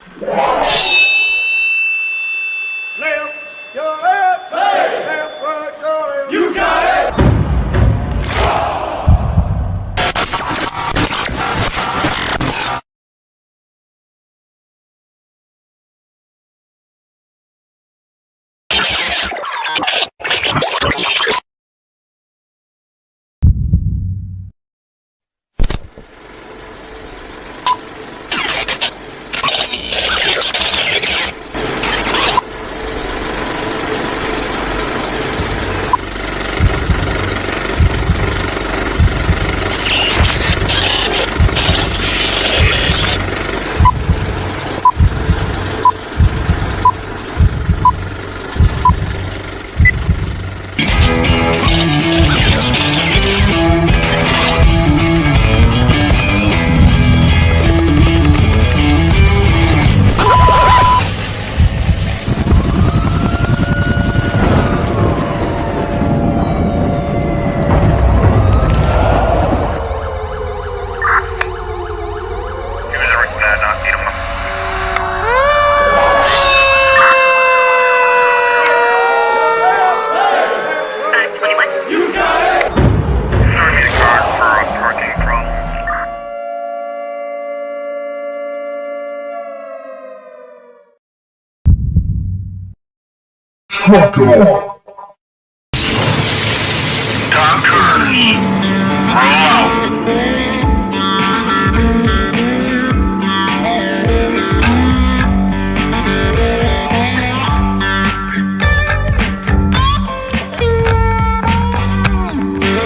Left, your left, hey. Left, right, your left. You got it. Trucker. Tom Cruise, roll out.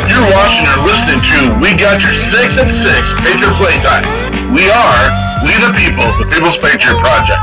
You're watching or listening to We Got Your 6 at 6 Patriot Playtime. We are We the People, the People's Patriot Project.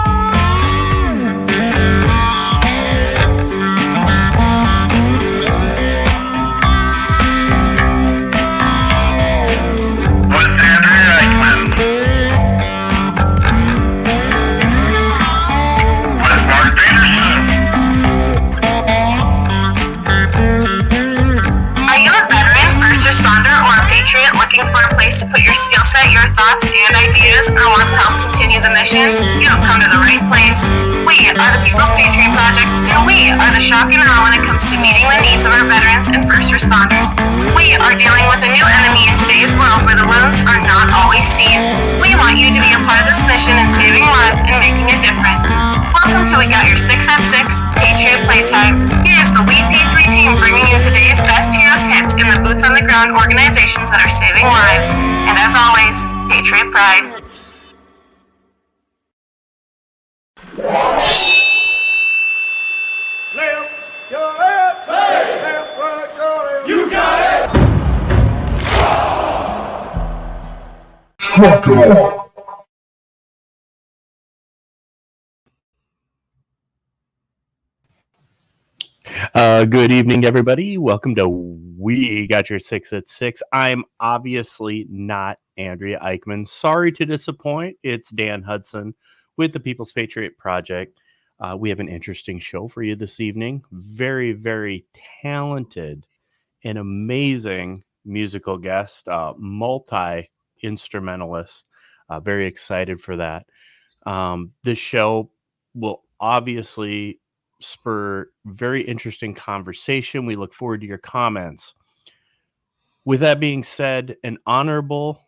Looking for a place to put your skill set, your thoughts, and ideas, or want to help continue the mission? You have come to the right place. We are the People's Patriot Project, and we are the shock and awe when it comes to meeting the needs of our veterans and first responders. We are dealing with a new enemy in today's world where the wounds are not always seen. We want you to be a part of this mission in saving lives and making a difference. Welcome to We Got Your 6 at 6 Patriot Playtime. Here's the WeP3 Team bringing you today's best heroes hits in the boots on the ground organizations that are saving lives. And as always, Patriot Pride. Left, your left, hey. Left, right, your left. You got it. Trucker. Good evening, everybody. Welcome to We Got Your 6 at 6. I'm obviously not Andrea Eichmann. Sorry to disappoint. It's Dan Hudson with the People's Patriot Project. We have an interesting show for you this evening. Very, very talented and amazing musical guest, multi-instrumentalist. Very excited for that. This show will obviously spur very interesting conversation. We look forward to your comments. With that being said, an honorable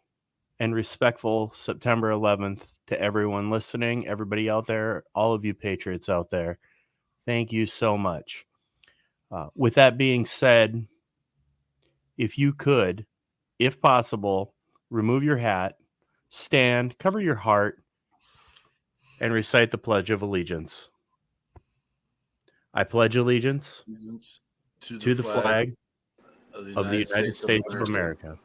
and respectful September 11th to everyone listening, everybody out there, all of you patriots out there. Thank you so much. With that being said, if you could, if possible, remove your hat, stand, cover your heart, and recite the Pledge of Allegiance. I pledge allegiance to the flag of the United States of America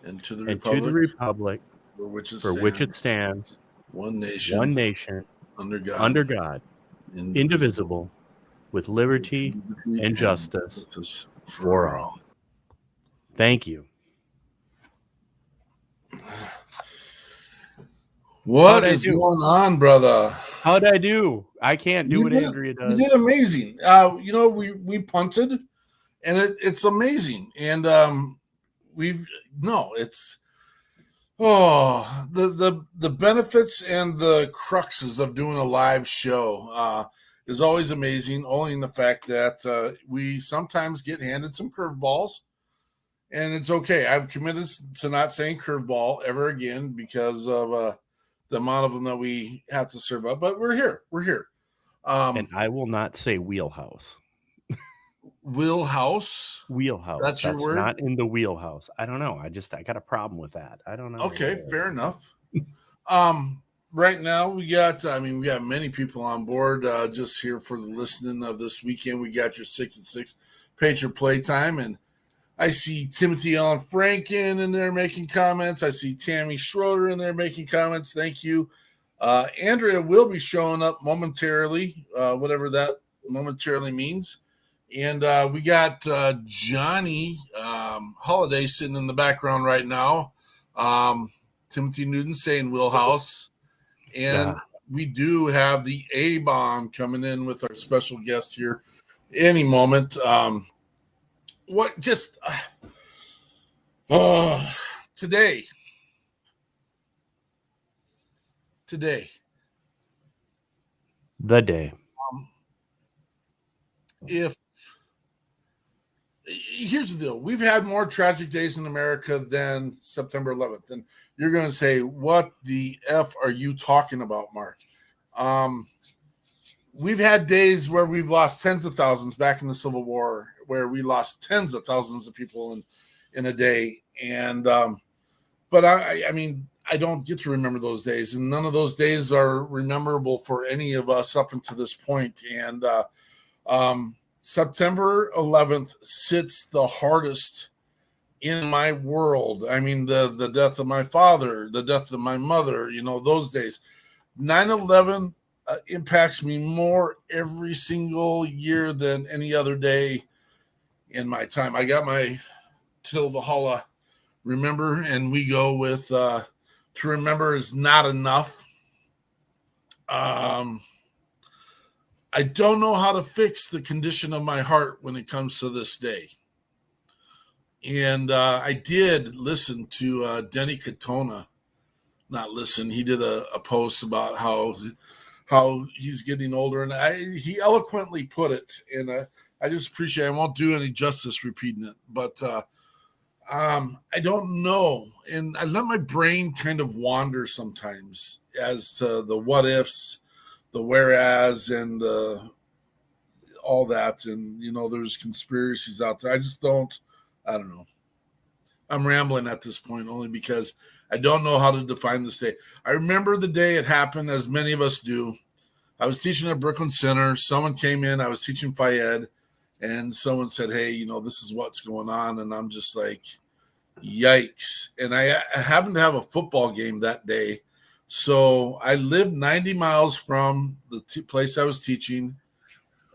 and to the republic for which it stands, one nation, under God, indivisible, with liberty and justice for all. Thank you. What is going on, brother? How'd I do? I can't do what Andrea does. You did amazing. We punted, and it's amazing. And Oh, the benefits and the cruxes of doing a live show is always amazing. Only in the fact that we sometimes get handed some curveballs, and it's okay. I've committed to not saying curveball ever again because of the amount of them that we have to serve up. But we're here. We're here. And I will not say wheelhouse. Wheelhouse. Wheelhouse. That's your word? Not in the wheelhouse. I don't know. I got a problem with that. I don't know. Okay, fair enough. Right now we got many people on board just here for the listening of this weekend. We got your 6 and 6 Patriot Playtime, and I see Timothy Allen Franken in there making comments. I see Tammy Schroeder in there making comments. Thank you. Andrea will be showing up momentarily, whatever that momentarily means. And we got Johnny Holiday sitting in the background right now. Timothy Newton saying Wheelhouse. And we do have the A-Bomb coming in with our special guest here any moment. Today. The day. Here's the deal. We've had more tragic days in America than September 11th. And you're going to say, what the F are you talking about, Mark? We've had days where we've lost tens of thousands back in the Civil War, where we lost tens of thousands of people in a day. And, but I mean, I don't get to remember those days, and none of those days are rememberable for any of us up until this point. And, September 11th sits the hardest in my world. I mean, the death of my father, the death of my mother, those days. 9/11 impacts me more every single year than any other day in my time. I got my Till Valhalla remember, and we go with to remember is not enough. I don't know how to fix the condition of my heart when it comes to this day. And I did listen to Denny Katona. Not listen. He did a post about how he's getting older. And he eloquently put it. And I just appreciate it. I won't do any justice repeating it. But I don't know. And I let my brain kind of wander sometimes as to the what ifs, the whereas, and all that, and there's conspiracies out there. I don't know. I'm rambling at this point only because I don't know how to define this day. I remember the day it happened, as many of us do. I was teaching at Brooklyn Center. Someone came in. I was teaching Phi-Ed, and someone said, "Hey, this is what's going on," and I'm just like, "Yikes!" And I happened to have a football game that day. So I lived 90 miles from the place I was teaching,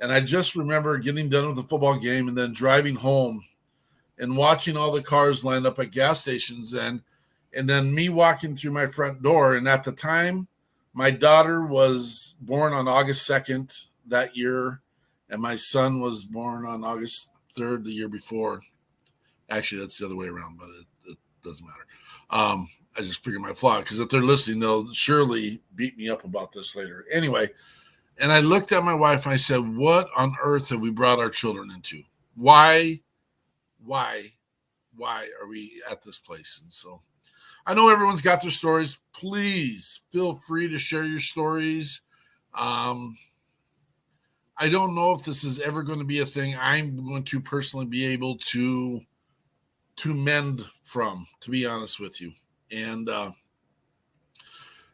and I just remember getting done with the football game and then driving home and watching all the cars lined up at gas stations, and then me walking through my front door. And at the time, my daughter was born on August 2nd that year, and my son was born on August 3rd the year before. Actually, that's the other way around, but it doesn't matter. I just figured my flaw, because if they're listening, they'll surely beat me up about this later. Anyway, and I looked at my wife and I said, what on earth have we brought our children into? Why are we at this place? And so I know everyone's got their stories. Please feel free to share your stories. I don't know if this is ever going to be a thing I'm going to personally be able to mend from, to be honest with you. And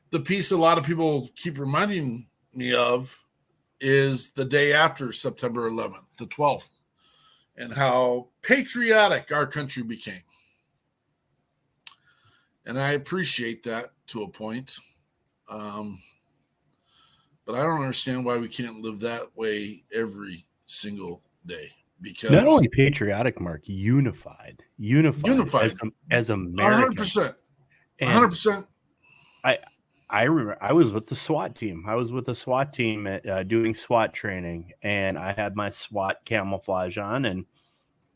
the piece a lot of people keep reminding me of is the day after September 11th, the 12th, and how patriotic our country became. And I appreciate that to a point. But I don't understand why we can't live that way every single day. Because not only patriotic, Mark, unified as Americans. 100%. 100%. I remember I was with the SWAT team. I was with the SWAT team at, doing SWAT training, and I had my SWAT camouflage on, and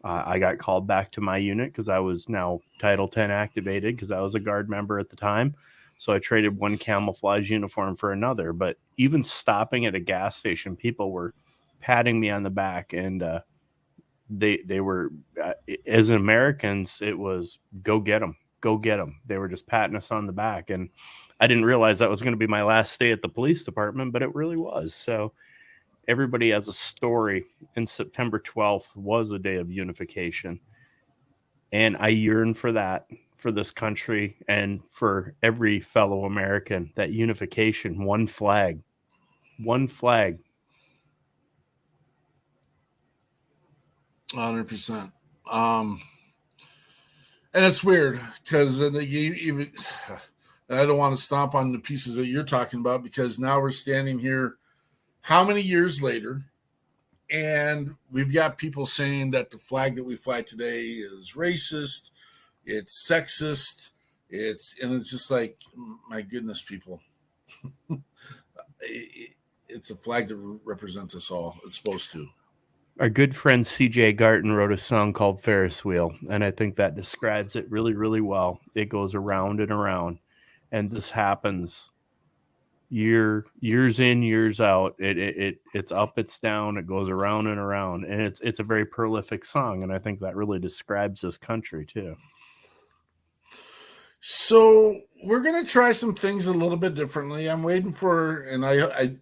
I got called back to my unit because I was now Title 10 activated because I was a guard member at the time. So I traded one camouflage uniform for another. But even stopping at a gas station, people were patting me on the back, and they were, as Americans, it was go get them, go get them. They were just patting us on the back. And I didn't realize that was going to be my last day at the police department, but it really was. So everybody has a story, and September 12th was a day of unification. And I yearn for that, for this country and for every fellow American, that unification, one flag, one flag. 100%. And it's weird because even I don't want to stomp on the pieces that you're talking about, because now we're standing here how many years later, and we've got people saying that the flag that we fly today is racist, it's sexist, it's just like, my goodness, people. It's a flag that represents us all. It's supposed to. Our good friend C.J. Garton wrote a song called Ferris Wheel, and I think that describes it really, really well. It goes around and around, and this happens years in, years out. It's up, it's down, it goes around and around, and it's a very prolific song, and I think that really describes this country too. So we're gonna try some things a little bit differently. I'm waiting for, and I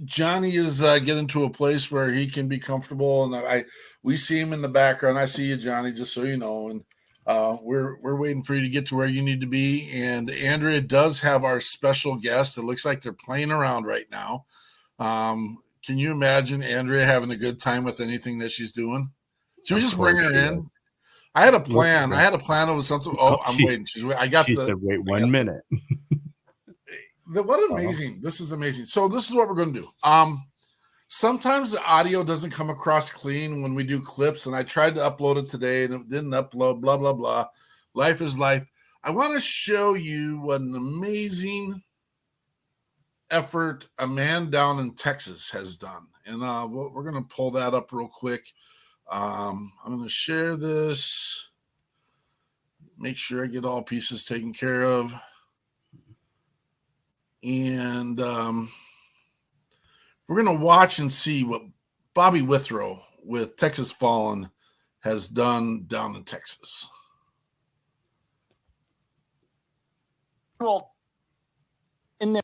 Johnny is getting to a place where he can be comfortable, and we see him in the background. I see you, Johnny, just so you know, and we're waiting for you to get to where you need to be. And Andrea does have our special guest. It looks like they're playing around right now. Can you imagine Andrea having a good time with anything that she's doing? Should we just bring her in? I had a plan. I had a plan of something. Oh, I'm waiting. She said, wait 1 minute. What amazing. This is amazing. So this is what we're going to do. Sometimes the audio doesn't come across clean when we do clips, and I tried to upload it today and it didn't upload, blah, blah, blah. Life is life. I want to show you what an amazing effort a man down in Texas has done. And we're going to pull that up real quick. I'm going to share this. Make sure I get all pieces taken care of. And we're going to watch and see what Bobby Withrow with Texas Fallen has done down in Texas. Well, in there.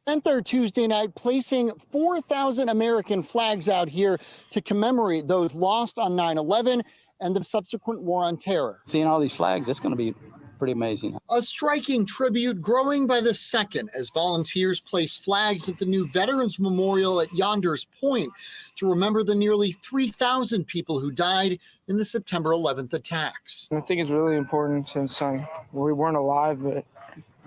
Spent their Tuesday night placing 4,000 American flags out here to commemorate those lost on 9/11 and the subsequent war on terror. Seeing all these flags, it's going to be pretty amazing. A striking tribute growing by the second as volunteers place flags at the new Veterans Memorial at Yonder's Point to remember the nearly 3,000 people who died in the September 11th attacks. I think it's really important since we weren't alive, but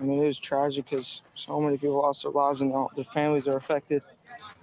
I mean, it was tragic because so many people lost their lives and their families are affected,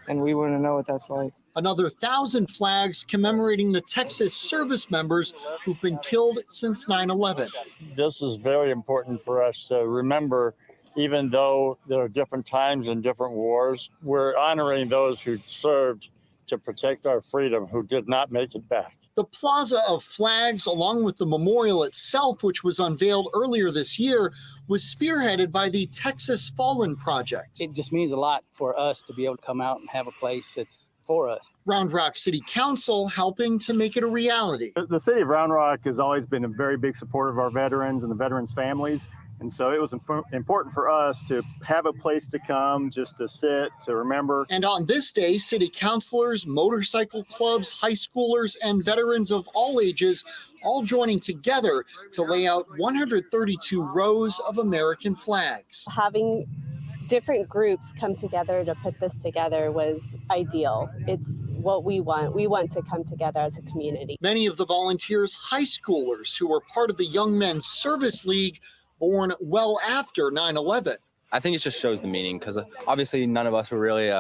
and we wouldn't know what that's like. Another 1,000 flags commemorating the Texas service members who've been killed since 9/11. This is very important for us to remember, even though there are different times and different wars, we're honoring those who served to protect our freedom, who did not make it back. The plaza of flags, along with the memorial itself, which was unveiled earlier this year, was spearheaded by the Texas Fallen Project. It just means a lot for us to be able to come out and have a place that's for us. Round Rock City Council helping to make it a reality. The city of Round Rock has always been a very big supporter of our veterans and the veterans' families. And so it was important for us to have a place to come, just to sit, to remember. And on this day, city councilors, motorcycle clubs, high schoolers, and veterans of all ages all joining together to lay out 132 rows of American flags. Having different groups come together to put this together was ideal. It's what we want. We want to come together as a community. Many of the volunteers, high schoolers who were part of the Young Men's Service League, born well after 9/11. I think it just shows the meaning because obviously none of us were really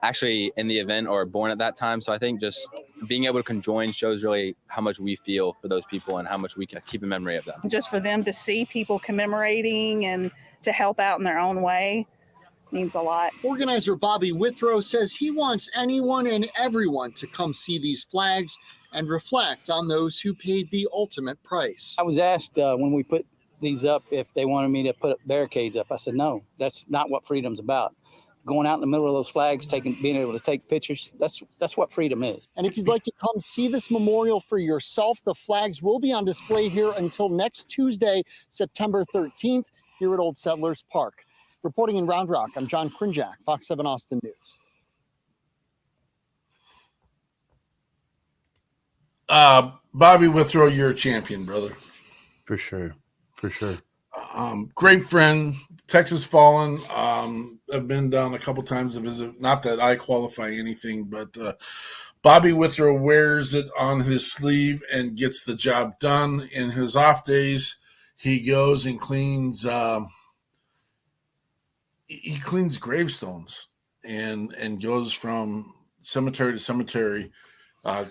actually in the event or born at that time. So I think just being able to conjoin shows really how much we feel for those people and how much we can keep in memory of them. Just for them to see people commemorating and to help out in their own way, means a lot. Organizer Bobby Withrow says he wants anyone and everyone to come see these flags and reflect on those who paid the ultimate price. I was asked when we put these up if they wanted me to put barricades up. I said, no, that's not what freedom's about. Going out in the middle of those flags, being able to take pictures, that's what freedom is. And if you'd like to come see this memorial for yourself, the flags will be on display here until next Tuesday, September 13th, here at Old Settlers Park. Reporting in Round Rock, I'm John Krinjak, Fox 7 Austin News. Bobby Withrow, you're a champion, brother. For sure. For sure. Great friend, Texas Fallen. I've been down a couple times to visit. Not that I qualify anything, but Bobby Withrow wears it on his sleeve and gets the job done. In his off days, he goes and cleans. He cleans gravestones and goes from cemetery to cemetery,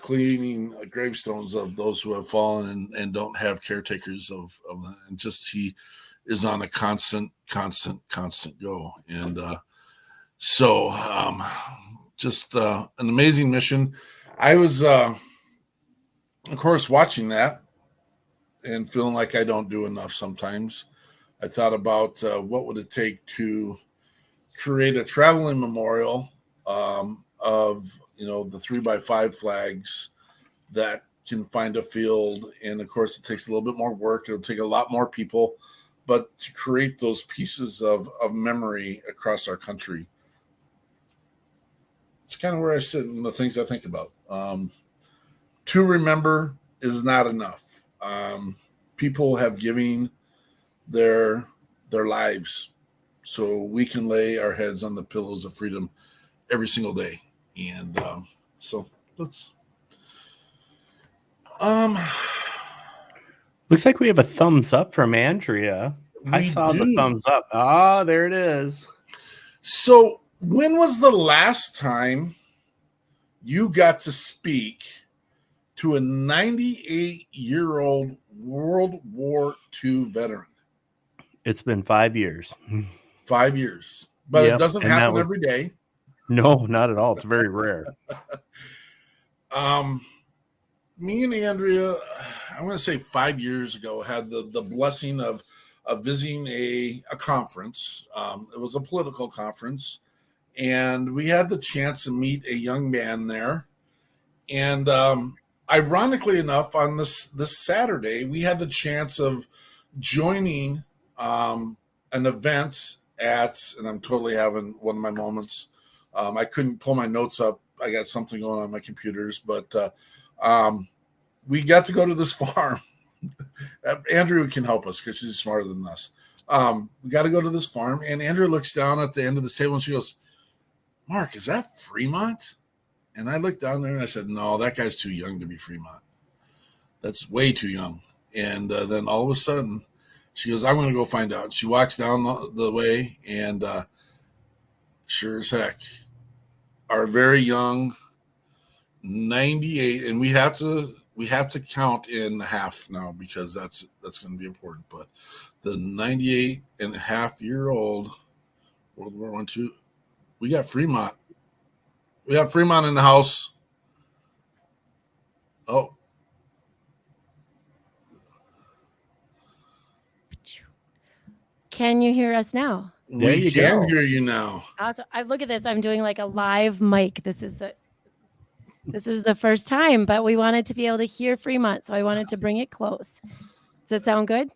cleaning gravestones of those who have fallen and don't have caretakers of them. And just he is on a constant go. And just an amazing mission. I was, of course, watching that and feeling like I don't do enough sometimes. I thought about what would it take to create a traveling memorial of the 3x5 flags that can find a field. And of course, it takes a little bit more work. It'll take a lot more people, but to create those pieces of memory across our country, it's kind of where I sit and the things I think about. To remember is not enough. People have given their lives so we can lay our heads on the pillows of freedom every single day. And so let's looks like we have a thumbs up from Andrea. I saw the thumbs up. Ah, there it is. So when was the last time you got to speak to a 98-year-old World War II veteran? It's been 5 years. 5 years. But Yep, it doesn't and happen every day. No, not at all. It's very rare. Me and Andrea, I'm going to say 5 years ago, had the blessing of visiting a conference. It was a political conference, and we had the chance to meet a young man there. And ironically enough, on this Saturday, we had the chance of joining an event and I'm totally having one of my moments. I couldn't pull my notes up. I got something going on my computers, but we got to go to this farm. Andrew can help us because she's smarter than us. We got to go to this farm, and Andrew looks down at the end of this table and she goes, "Mark, is that Fremont?" And I looked down there and I said, "No, that guy's too young to be Fremont. That's way too young." And then all of a sudden, she goes, "I'm going to go find out." She walks down the way, and sure as heck, our very young 98, and we have to count in half now because that's going to be important. But the 98 and a half year old World War I, II, we got Fremont. We got Fremont in the house. Oh. Can you hear us now? We can hear you now. Awesome. Look at this. I'm doing like a live mic. This is the first time, but we wanted to be able to hear Fremont, so I wanted to bring it close. Does it sound good?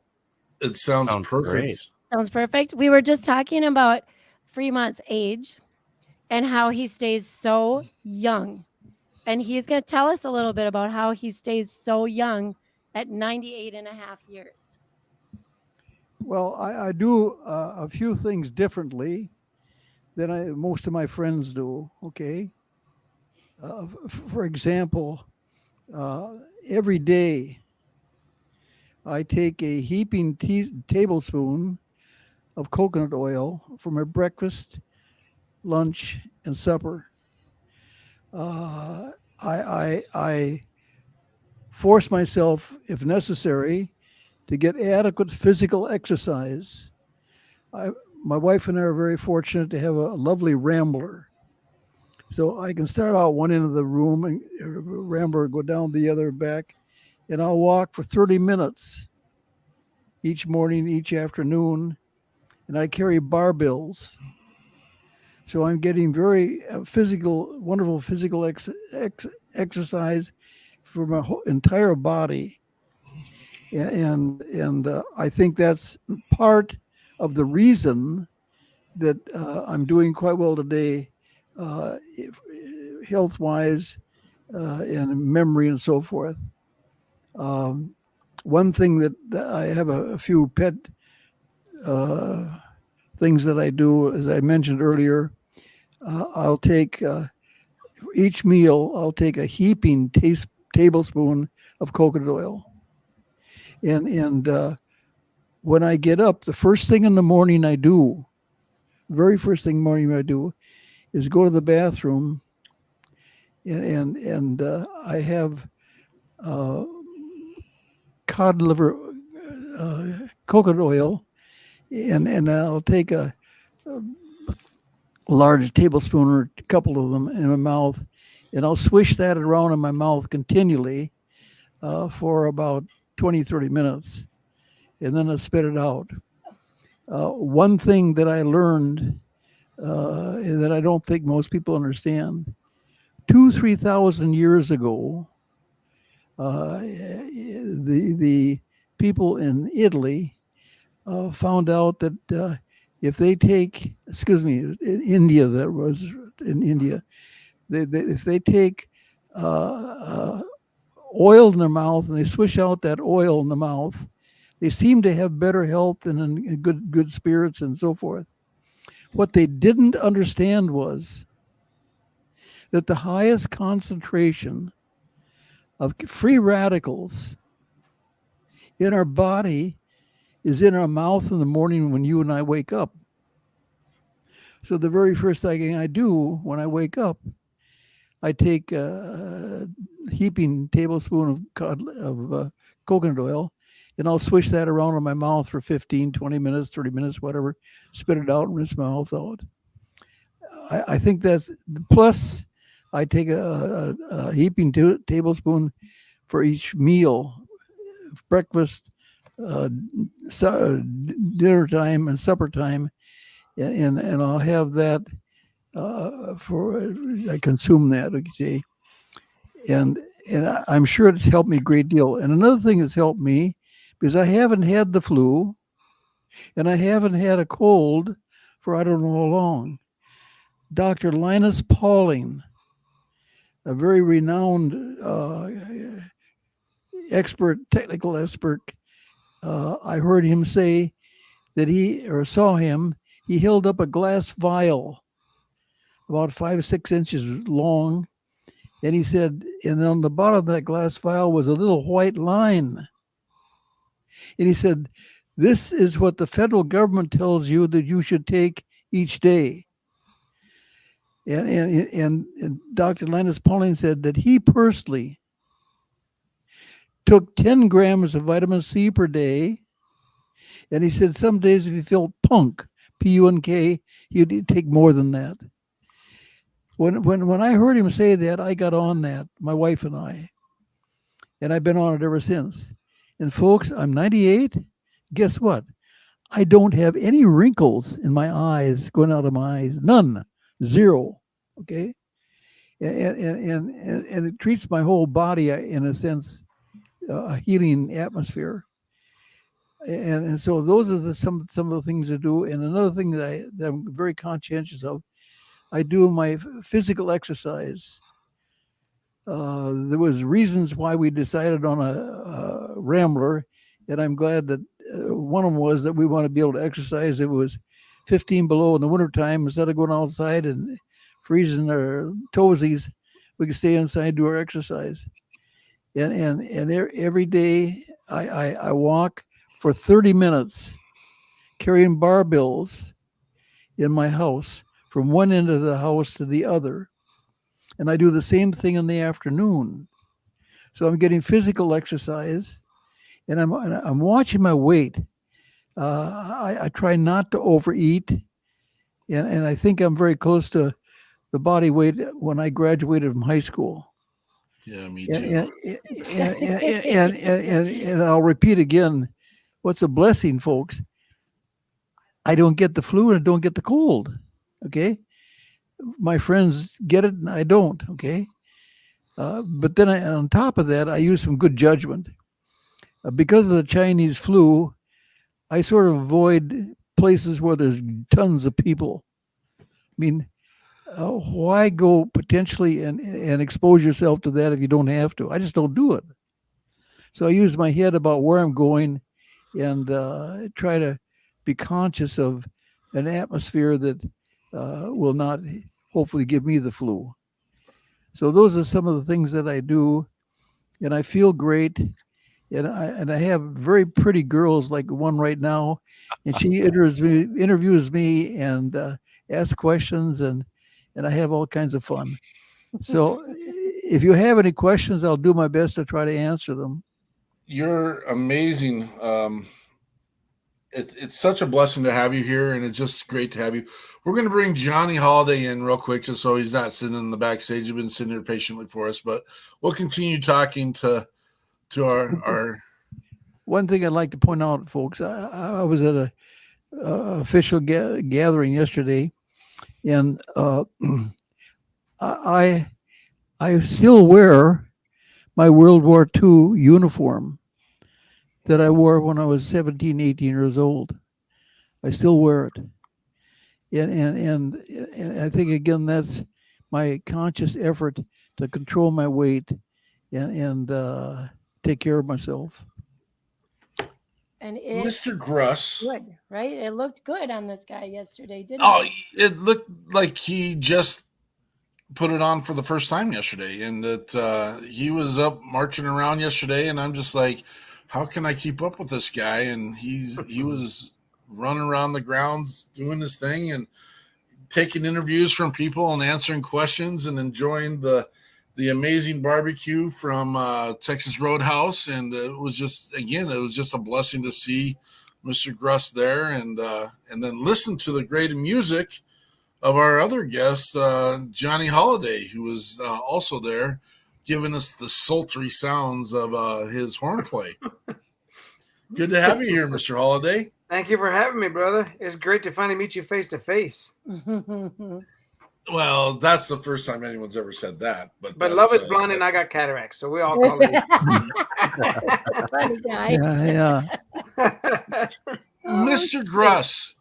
It sounds perfect. Great. Sounds perfect. We were just talking about Fremont's age and how he stays so young. And he's going to tell us a little bit about how he stays so young at 98 and a half years. Well, I do a few things differently than most of my friends do, okay? For example, every day I take a heaping tablespoon of coconut oil for my breakfast, lunch, and supper. I force myself, if necessary, to get adequate physical exercise. my wife and I are very fortunate to have a lovely rambler. So I can start out one end of the room and rambler, go down the other back, and I'll walk for 30 minutes each morning, each afternoon, and I carry barbells. So I'm getting very wonderful physical exercise for my whole entire body. And I think that's part of the reason that I'm doing quite well today, health-wise, and memory and so forth. One thing that I have a few pet things that I do, as I mentioned earlier. I'll take each meal. I'll take a heaping tablespoon of coconut oil, and when I get up, the first thing in the morning I do, very first thing morning I do, is go to the bathroom, and I have cod liver coconut oil, and I'll take a large tablespoon or a couple of them in my mouth, and I'll swish that around in my mouth continually for about 20, 30 minutes, and then I spit it out. One thing that I learned that I don't think most people understand, 3,000 years ago, the people in Italy found out that if they take, in India, if they take oil in their mouth and they swish out that oil in the mouth, they seem to have better health and good spirits and so forth. What they didn't understand was that the highest concentration of free radicals in our body is in our mouth in the morning when you and I wake up. So the very first thing I do when I wake up, I take a heaping tablespoon of coconut oil, and I'll swish that around in my mouth for 15, 20 minutes, 30 minutes, whatever, spit it out and rinse my mouth out. I think that's, plus I take a heaping tablespoon for each meal, breakfast, dinner time and supper time, and I'll have that I consume that, okay, and I'm sure it's helped me a great deal. And another thing that's helped me, because I haven't had the flu and I haven't had a cold for I don't know how long. Dr. Linus Pauling, a very renowned technical expert, I heard him say that he held up a glass vial about 5 or 6 inches long, and he said, and on the bottom of that glass vial was a little white line. And he said, this is what the federal government tells you that you should take each day. And Dr. Linus Pauling said that he personally took 10 grams of vitamin C per day. And he said some days if he felt punk, P-U-N-K, he'd take more than that. When I heard him say that, I got on that, my wife and I. And I've been on it ever since. And folks, I'm 98. Guess what? I don't have any wrinkles in my eyes, going out of my eyes. None. Zero. Okay? And it treats my whole body, in a sense, a healing atmosphere. And so those are some of the things I do. And another thing that I'm very conscientious of, I do my physical exercise. There was reasons why we decided on a Rambler, and I'm glad that one of them was that we want to be able to exercise. It was 15 below in the wintertime. Instead of going outside and freezing our toesies, we could stay inside and do our exercise. And every day I walk for 30 minutes carrying barbells in my house from one end of the house to the other. And I do the same thing in the afternoon. So I'm getting physical exercise, and I'm watching my weight. I try not to overeat, and I think I'm very close to the body weight when I graduated from high school. Yeah, me And, too. and I'll repeat again, what's a blessing, folks? I don't get the flu and I don't get the cold. Okay, my friends get it and I don't. Okay, but then on top of that, I use some good judgment. Because of the Chinese flu, I sort of avoid places where there's tons of people. I mean, why go potentially and expose yourself to that if you don't have to? I just don't do it. So I use my head about where I'm going and try to be conscious of an atmosphere that will not hopefully give me the flu. So those are some of the things that I do, and I feel great. And I have very pretty girls like one right now, and she interviews me and asks questions, and I have all kinds of fun. So if you have any questions, I'll do my best to try to answer them. You're amazing. It's such a blessing to have you here, and it's just great to have you. We're going to bring Johnny Holiday in real quick, just so he's not sitting in the backstage. He's been sitting here patiently for us, but we'll continue talking to our. One thing I'd like to point out, folks, I was at a official gathering yesterday, and I still wear my World War II uniform that I wore when I was 17, 18 years old. I still wear it. And I think, again, that's my conscious effort to control my weight and take care of myself. And Mr. Gruss. Good, right? It looked good on this guy yesterday, didn't it? It looked like he just put it on for the first time yesterday, and that he was up marching around yesterday, and I'm just like, how can I keep up with this guy? And he was running around the grounds doing his thing and taking interviews from people and answering questions and enjoying the amazing barbecue from Texas Roadhouse. And it was just a blessing to see Mr. Gruss there and then listen to the great music of our other guest, Johnny Holiday, who was also there, giving us the sultry sounds of his horn play. Good to have you here, Mr. Holiday. Thank you for having me, brother. It's great to finally meet you face to face. Well, that's the first time anyone's ever said that. But love is blind, and I got cataracts, so we all call it. Funny guy. Yeah. Mr. Gruss,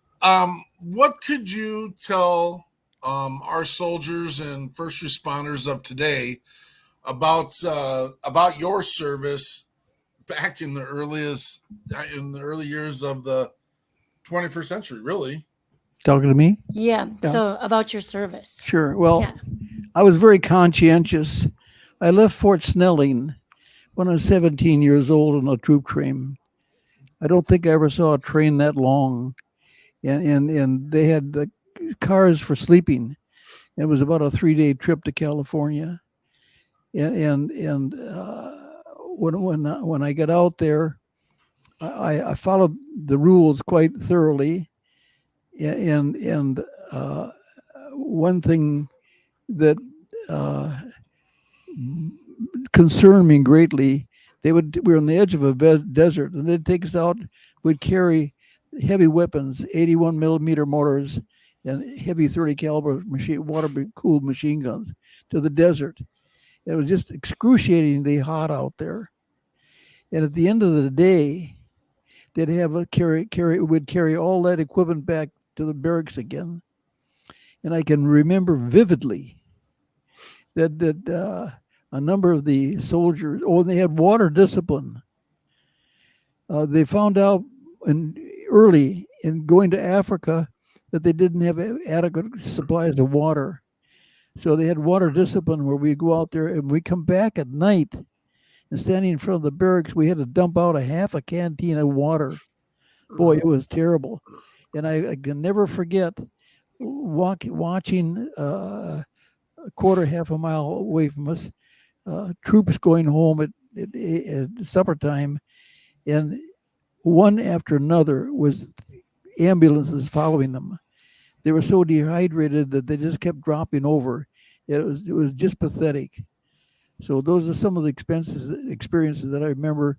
what could you tell our soldiers and first responders of today about your service back in the early years of the 21st century, really? Talking to me? Yeah. So about your service. Sure. Well, I was very conscientious. I left Fort Snelling when I was 17 years old on a troop train. I don't think I ever saw a train that long. And they had the cars for sleeping. It was about a 3-day trip to California. And when I got out there, I followed the rules quite thoroughly. And one thing that concerned me greatly, we were on the edge of a desert, and they'd take us out. We'd carry heavy weapons, 81 millimeter mortars, and heavy 30 caliber water-cooled machine guns to the desert. It was just excruciatingly hot out there. And at the end of the day, they'd have we'd carry all that equipment back to the barracks again. And I can remember vividly that a number of the soldiers, they had water discipline. They found out early in going to Africa that they didn't have adequate supplies of water. So they had water discipline where we go out there and we come back at night, and standing in front of the barracks, we had to dump out a half a canteen of water. Boy, it was terrible. And I can never forget watching a half a mile away from us, troops going home at supper time. And one after another was ambulances following them. They were so dehydrated that they just kept dropping over. It was just pathetic. So those are some of the experiences that I remember.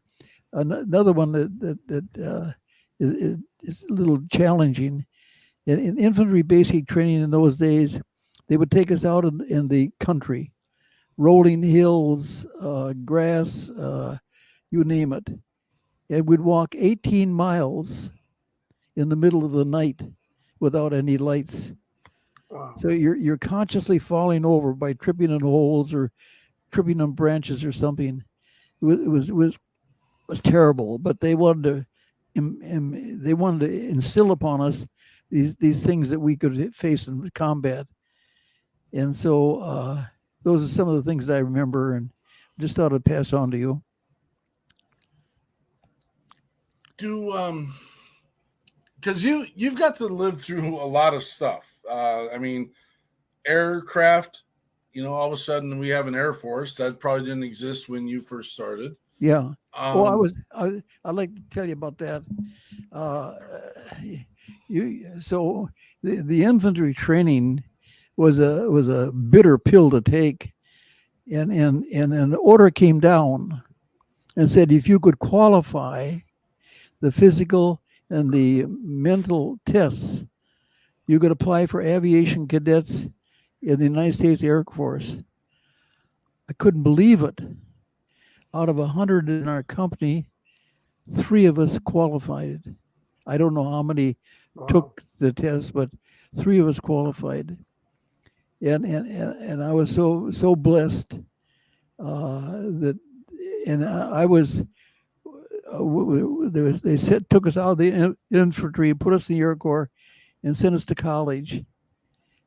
Another one that is a little challenging. In infantry basic training in those days, they would take us out in the country, rolling hills, grass, you name it. And we'd walk 18 miles in the middle of the night without any lights. Wow. So you're consciously falling over by tripping on holes or tripping on branches or something. It was terrible. But they wanted to instill upon us these things that we could face in combat. And so those are some of the things that I remember, and just thought I'd pass on to you. Because you've got to live through a lot of stuff. I mean, aircraft, all of a sudden we have an Air Force that probably didn't exist when you first started. Yeah. I'd like to tell you about that. So the infantry training was a bitter pill to take, and an order came down and said if you could qualify the physical and the mental tests, you could apply for aviation cadets in the United States Air Force. I couldn't believe it. Out of 100 in our company, 3 of us qualified. I don't know how many took the test, but 3 of us qualified. And I was so blessed that, and I was. They took us out of the infantry, put us in the Air Corps, and sent us to college.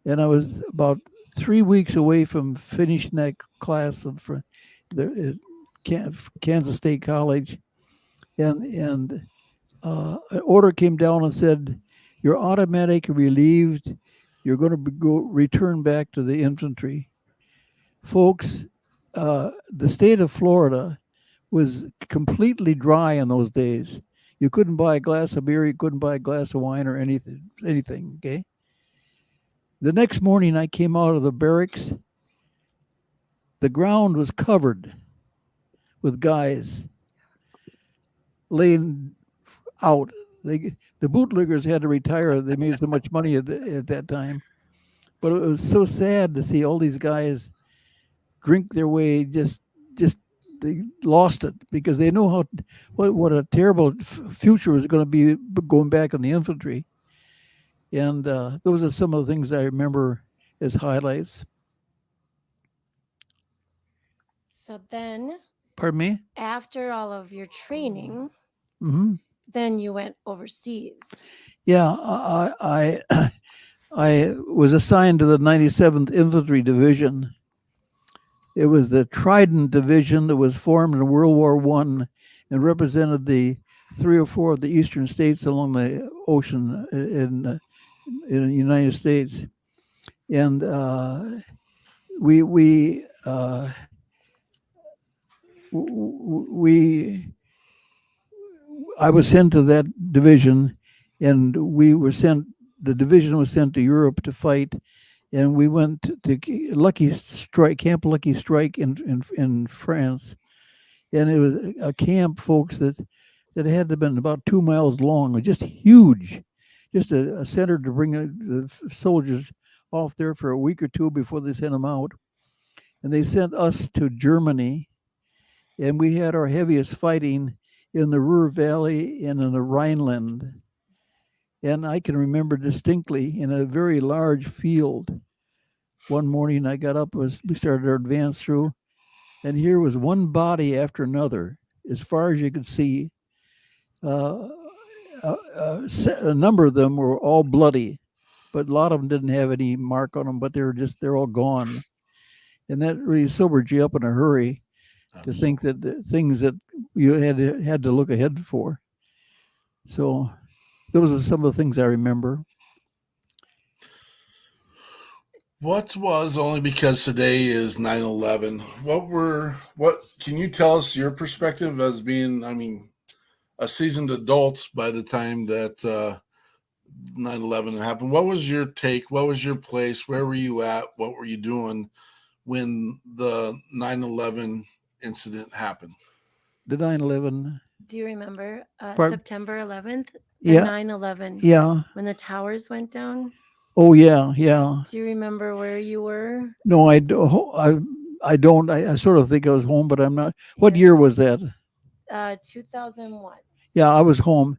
And I was about 3 weeks away from finishing that class at Kansas State College, and an order came down and said, "You're automatically relieved. You're going to return back to the infantry." Folks, the state of Florida was completely dry in those days. You couldn't buy a glass of beer, you couldn't buy a glass of wine or anything, okay? The next morning I came out of the barracks. The ground was covered with guys laying out. The bootleggers had to retire. They made so much money at that time. But it was so sad to see all these guys drink their way, just they lost it because they know what a terrible future was going to be going back in the infantry. And those are some of the things I remember as highlights. So then, pardon me? After all of your training, then you went overseas. Yeah, I was assigned to the 97th Infantry Division. It was the Trident Division that was formed in World War I and represented the 3 or 4 of the eastern states along the ocean in the United States. And I was sent to that division, and the division was sent to Europe to fight. And we went to Camp Lucky Strike in France. And it was a camp, folks, that had to have been about 2 miles long, just huge, just a center to bring the soldiers off there for a week or 2 before they sent them out. And they sent us to Germany, and we had our heaviest fighting in the Ruhr Valley and in the Rhineland. And I can remember distinctly in a very large field. One morning I got up as we started our advance through, and here was one body after another, as far as you could see. A number of them were all bloody, but a lot of them didn't have any mark on them, but they're all gone. And that really sobered you up in a hurry to think that the things that you had to look ahead for. So those are some of the things I remember. What was, only because today is 9/11, what can you tell us your perspective as being, a seasoned adult by the time that 9/11 happened. What was your take? What was your place? Where were you at? What were you doing when the 9/11 incident happened? The 9/11. Do you remember Pardon? September 11th? Yeah. 9/11. Yeah. When the towers went down? Oh yeah, yeah. Do you remember where you were? No, I don't. I sort of think I was home, but I'm not. What year was that? 2001. Yeah, I was home.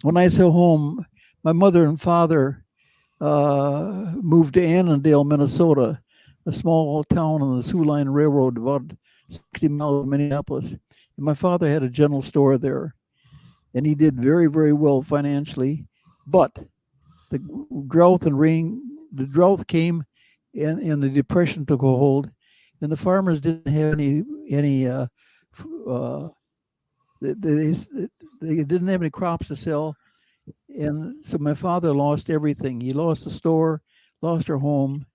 When I say home, my mother and father moved to Annandale, Minnesota, a small town on the Sioux Line Railroad, about 60 miles from Minneapolis. And my father had a general store there, and he did very, very well financially. But the drought came, and the depression took a hold, and the farmers didn't have any they didn't have any crops to sell, and so my father lost everything. He lost the store, lost our home,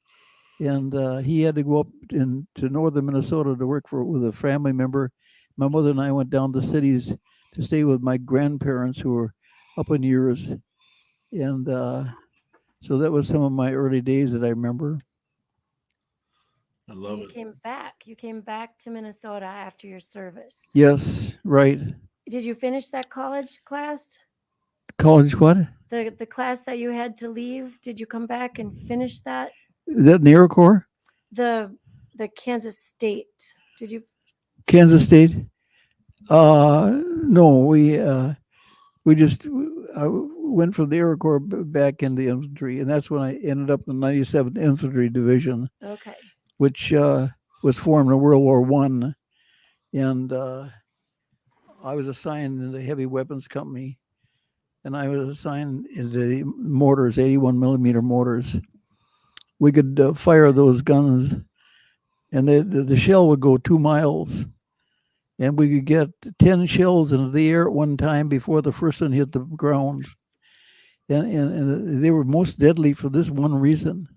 and he had to go up to northern Minnesota to work with a family member. My mother and I went down to cities to stay with my grandparents who were up in years, and so that was some of my early days that I remember. I love You came back. You came back to Minnesota after your service. Yes, right. Did you finish that college class? College what? The class that you had to leave? Did you come back and finish that? Is that in the Air Corps? The Kansas State. Did you? Kansas State? No, we just went from the Air Corps back into the infantry, and that's when I ended up in the 97th Infantry Division. Okay. Which was formed in World War I, and I was assigned in the Heavy Weapons Company, and I was assigned into the mortars, 81 millimeter mortars. We could fire those guns, and the shell would go 2 miles, and we could get 10 shells into the air at one time before the first one hit the ground, and they were most deadly for this one reason.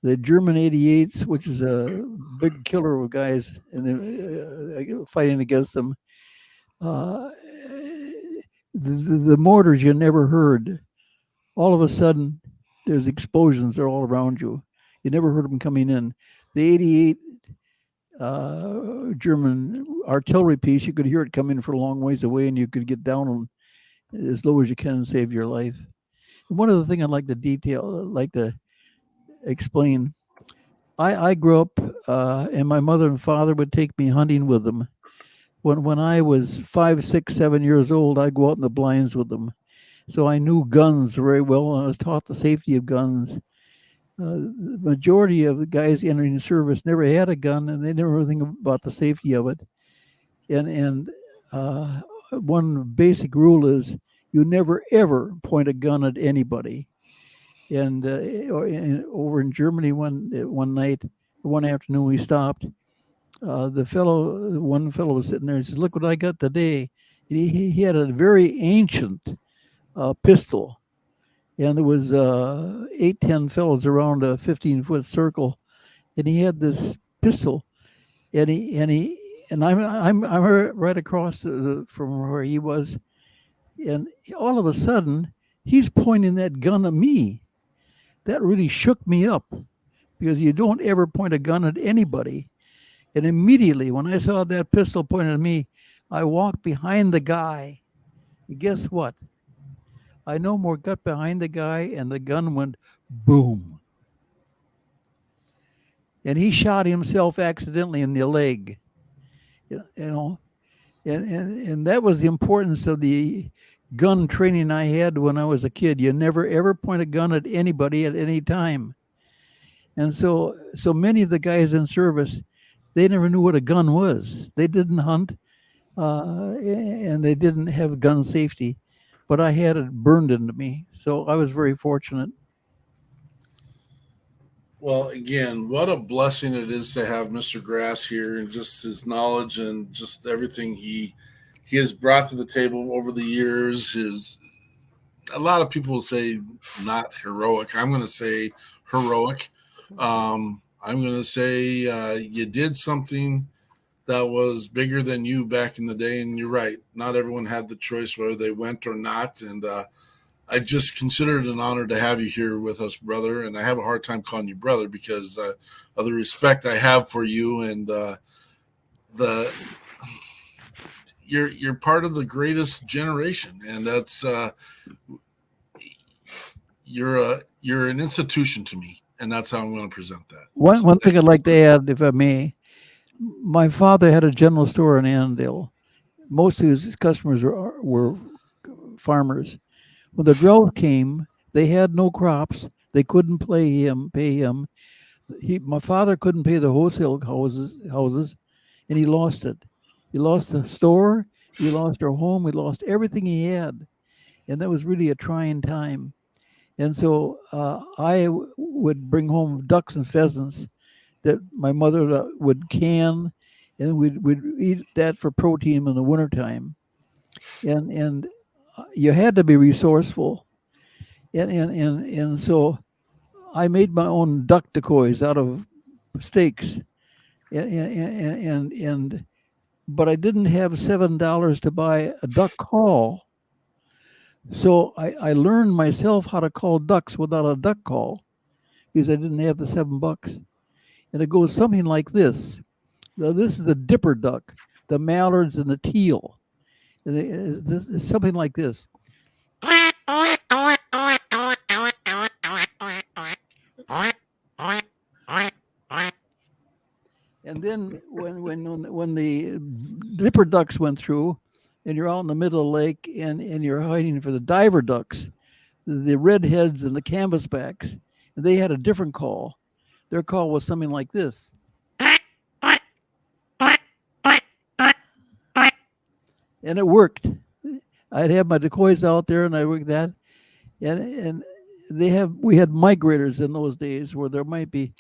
The German 88s, which is a big killer of guys, and fighting against them. The mortars you never heard. All of a sudden, there's explosions. They're all around you. You never heard them coming in. The 88 German artillery piece, you could hear it coming from a long ways away, and you could get down as low as you can and save your life. And one of the things I'd like to explain. I grew up, and my mother and father would take me hunting with them. When I was 5, 6, 7 years old, I'd go out in the blinds with them. So I knew guns very well, and I was taught the safety of guns. The majority of the guys entering the service never had a gun, and they never knew anything about the safety of it. And one basic rule is you never, ever point a gun at anybody. And over in Germany one afternoon we stopped. One fellow was sitting there and says, "Look what I got today." He had a very ancient pistol, and there was 8, 10 fellows around a 15-foot circle, and he had this pistol, and I'm right across from where he was, and all of a sudden he's pointing that gun at me. That really shook me up, because you don't ever point a gun at anybody. And immediately when I saw that pistol pointed at me, I walked behind the guy. And guess what? I no more got behind the guy, and the gun went boom. And he shot himself accidentally in the leg. And that was the importance of the gun training I had when I was a kid. You never ever point a gun at anybody at any time. And so many of the guys in service, they never knew what a gun was. They didn't hunt, and they didn't have gun safety, but I had it burned into me. So I was very fortunate. Well, again, what a blessing it is to have Mr. Grass here, and just his knowledge and just everything he has brought to the table over the years. A lot of people will say not heroic. I'm going to say heroic. I'm going to say you did something that was bigger than you back in the day. And you're right. Not everyone had the choice whether they went or not. And I just consider it an honor to have you here with us, brother. And I have a hard time calling you brother because of the respect I have for you. And you're part of the greatest generation. And that's you're an institution to me. And that's how I'm going to present that. One thing I'd like to add, if I may, my father had a general store in Annandale. Most of his customers were farmers. When the drought came, they had no crops. They couldn't pay him. My father couldn't pay the wholesale houses, and he lost it. He lost the store. He lost our home. He lost everything he had, and that was really a trying time. And so I would bring home ducks and pheasants that my mother would can, and we'd eat that for protein in the wintertime. And you had to be resourceful. And so I made my own duck decoys out of steaks. But I didn't have $7 to buy a duck call. So I learned myself how to call ducks without a duck call because I didn't have the $7. And it goes something like this. Now, this is the dipper duck, the mallards and the teal. And it's something like this. And then when the dipper ducks went through, and you're out in the middle of the lake, and you're hiding for the diver ducks, the redheads and the canvasbacks, and they had a different call. Their call was something like this. And it worked. I'd have my decoys out there, and I worked that, and we had migrators in those days where there might be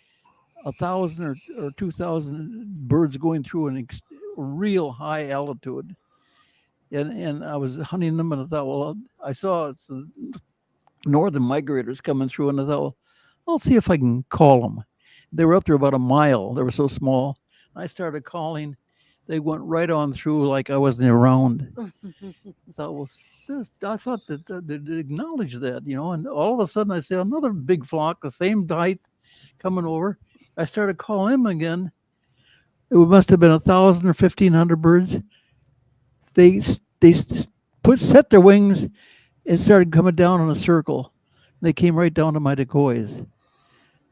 1,000 or 2,000 birds going through a real high altitude, and I was hunting them, and I thought, well, I saw some northern migrators coming through, and I thought, well, I'll see if I can call them. They were up there about a mile. They were so small. I started calling. They went right on through like I wasn't around. I thought, well, I thought that they'd acknowledge that, and all of a sudden I see another big flock, the same height, coming over. I started calling them again. It must have been 1,000 or 1,500 birds. They set their wings and started coming down in a circle. They came right down to my decoys.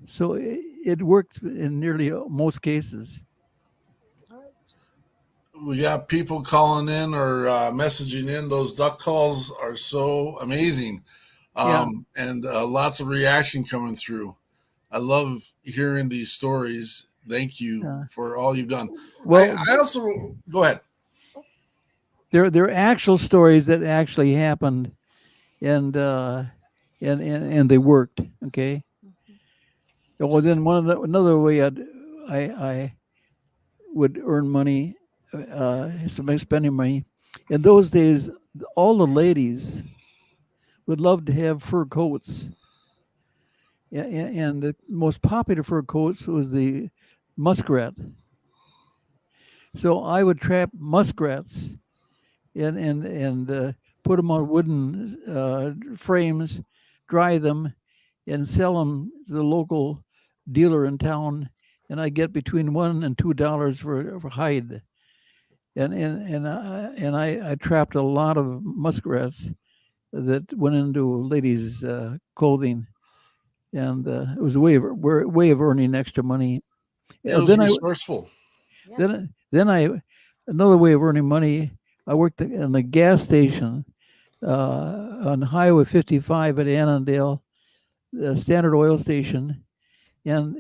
So it worked in nearly most cases. We got people calling in or messaging in. Those duck calls are so amazing. And lots of reaction coming through. I love hearing these stories. Thank you for all you've done. Well, I also go ahead. They're actual stories that actually happened, and they worked. Okay. Well, then another way I would earn money, spending money. In those days, all the ladies would love to have fur coats. And the most popular fur coats was the muskrat. So I would trap muskrats and put them on wooden frames, dry them, and sell them to the local dealer in town. And I get between $1 and $2 for hide. And I trapped a lot of muskrats that went into ladies' clothing. And it was a way of earning extra money. It was resourceful. Then another way of earning money. I worked in the gas station on Highway 55 at Annandale, the Standard Oil station, and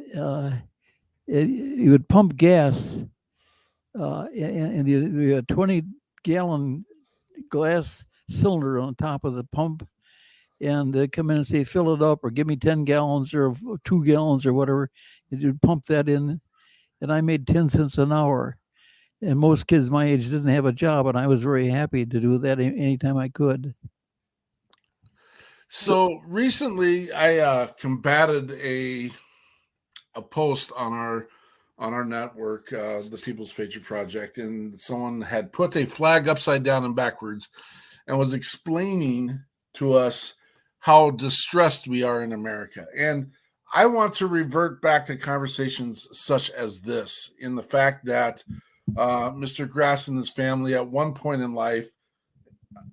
you would pump gas, and you had a 20-gallon glass cylinder on top of the pump. And they'd come in and say, fill it up or give me 10 gallons or 2 gallons or whatever. And you'd pump that in. And I made 10 cents an hour. And most kids my age didn't have a job. And I was very happy to do that anytime I could. So recently I combated a post on our on our network, the People's Patriot Project, and someone had put a flag upside down and backwards and was explaining to us how distressed we are in America. And I want to revert back to conversations such as this, in the fact that Mr. Gruss and his family at one point in life,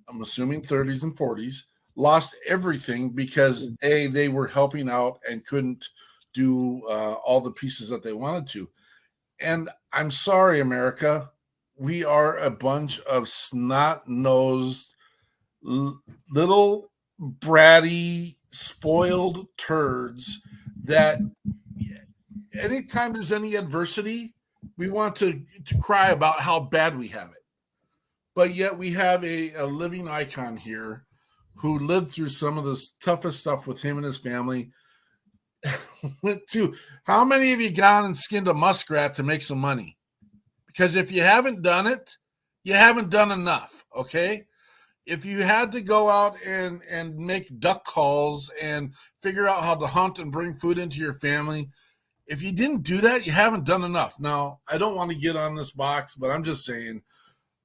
I'm assuming 30s and 40s, lost everything because they were helping out and couldn't do all the pieces that they wanted to. And I'm sorry, America, we are a bunch of snot-nosed, little bratty, spoiled turds that anytime there's any adversity, we want to cry about how bad we have it. But yet we have a living icon here who lived through some of the toughest stuff with him and his family. How many of you gone and skinned a muskrat to make some money? Because if you haven't done it, you haven't done enough, okay? If you had to go out and make duck calls and figure out how to hunt and bring food into your family, if you didn't do that, you haven't done enough. Now, I don't want to get on this box, but I'm just saying,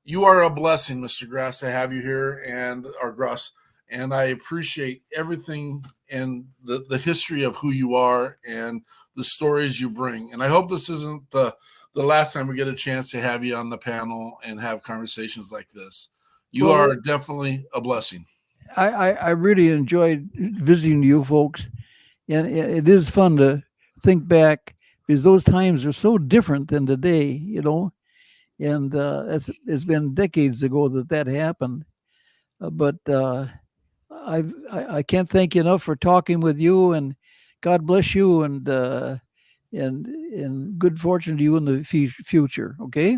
you are a blessing, Mr. Gruss, to have you here, and our Gruss. And I appreciate everything and the history of who you are and the stories you bring. And I hope this isn't the last time we get a chance to have you on the panel and have conversations like this. You are definitely a blessing. I really enjoyed visiting you folks. And it is fun to think back, because those times are so different than today, you know. And it's been decades ago that happened. But I can't thank you enough for talking with you, and God bless you, and good fortune to you in the future. Okay.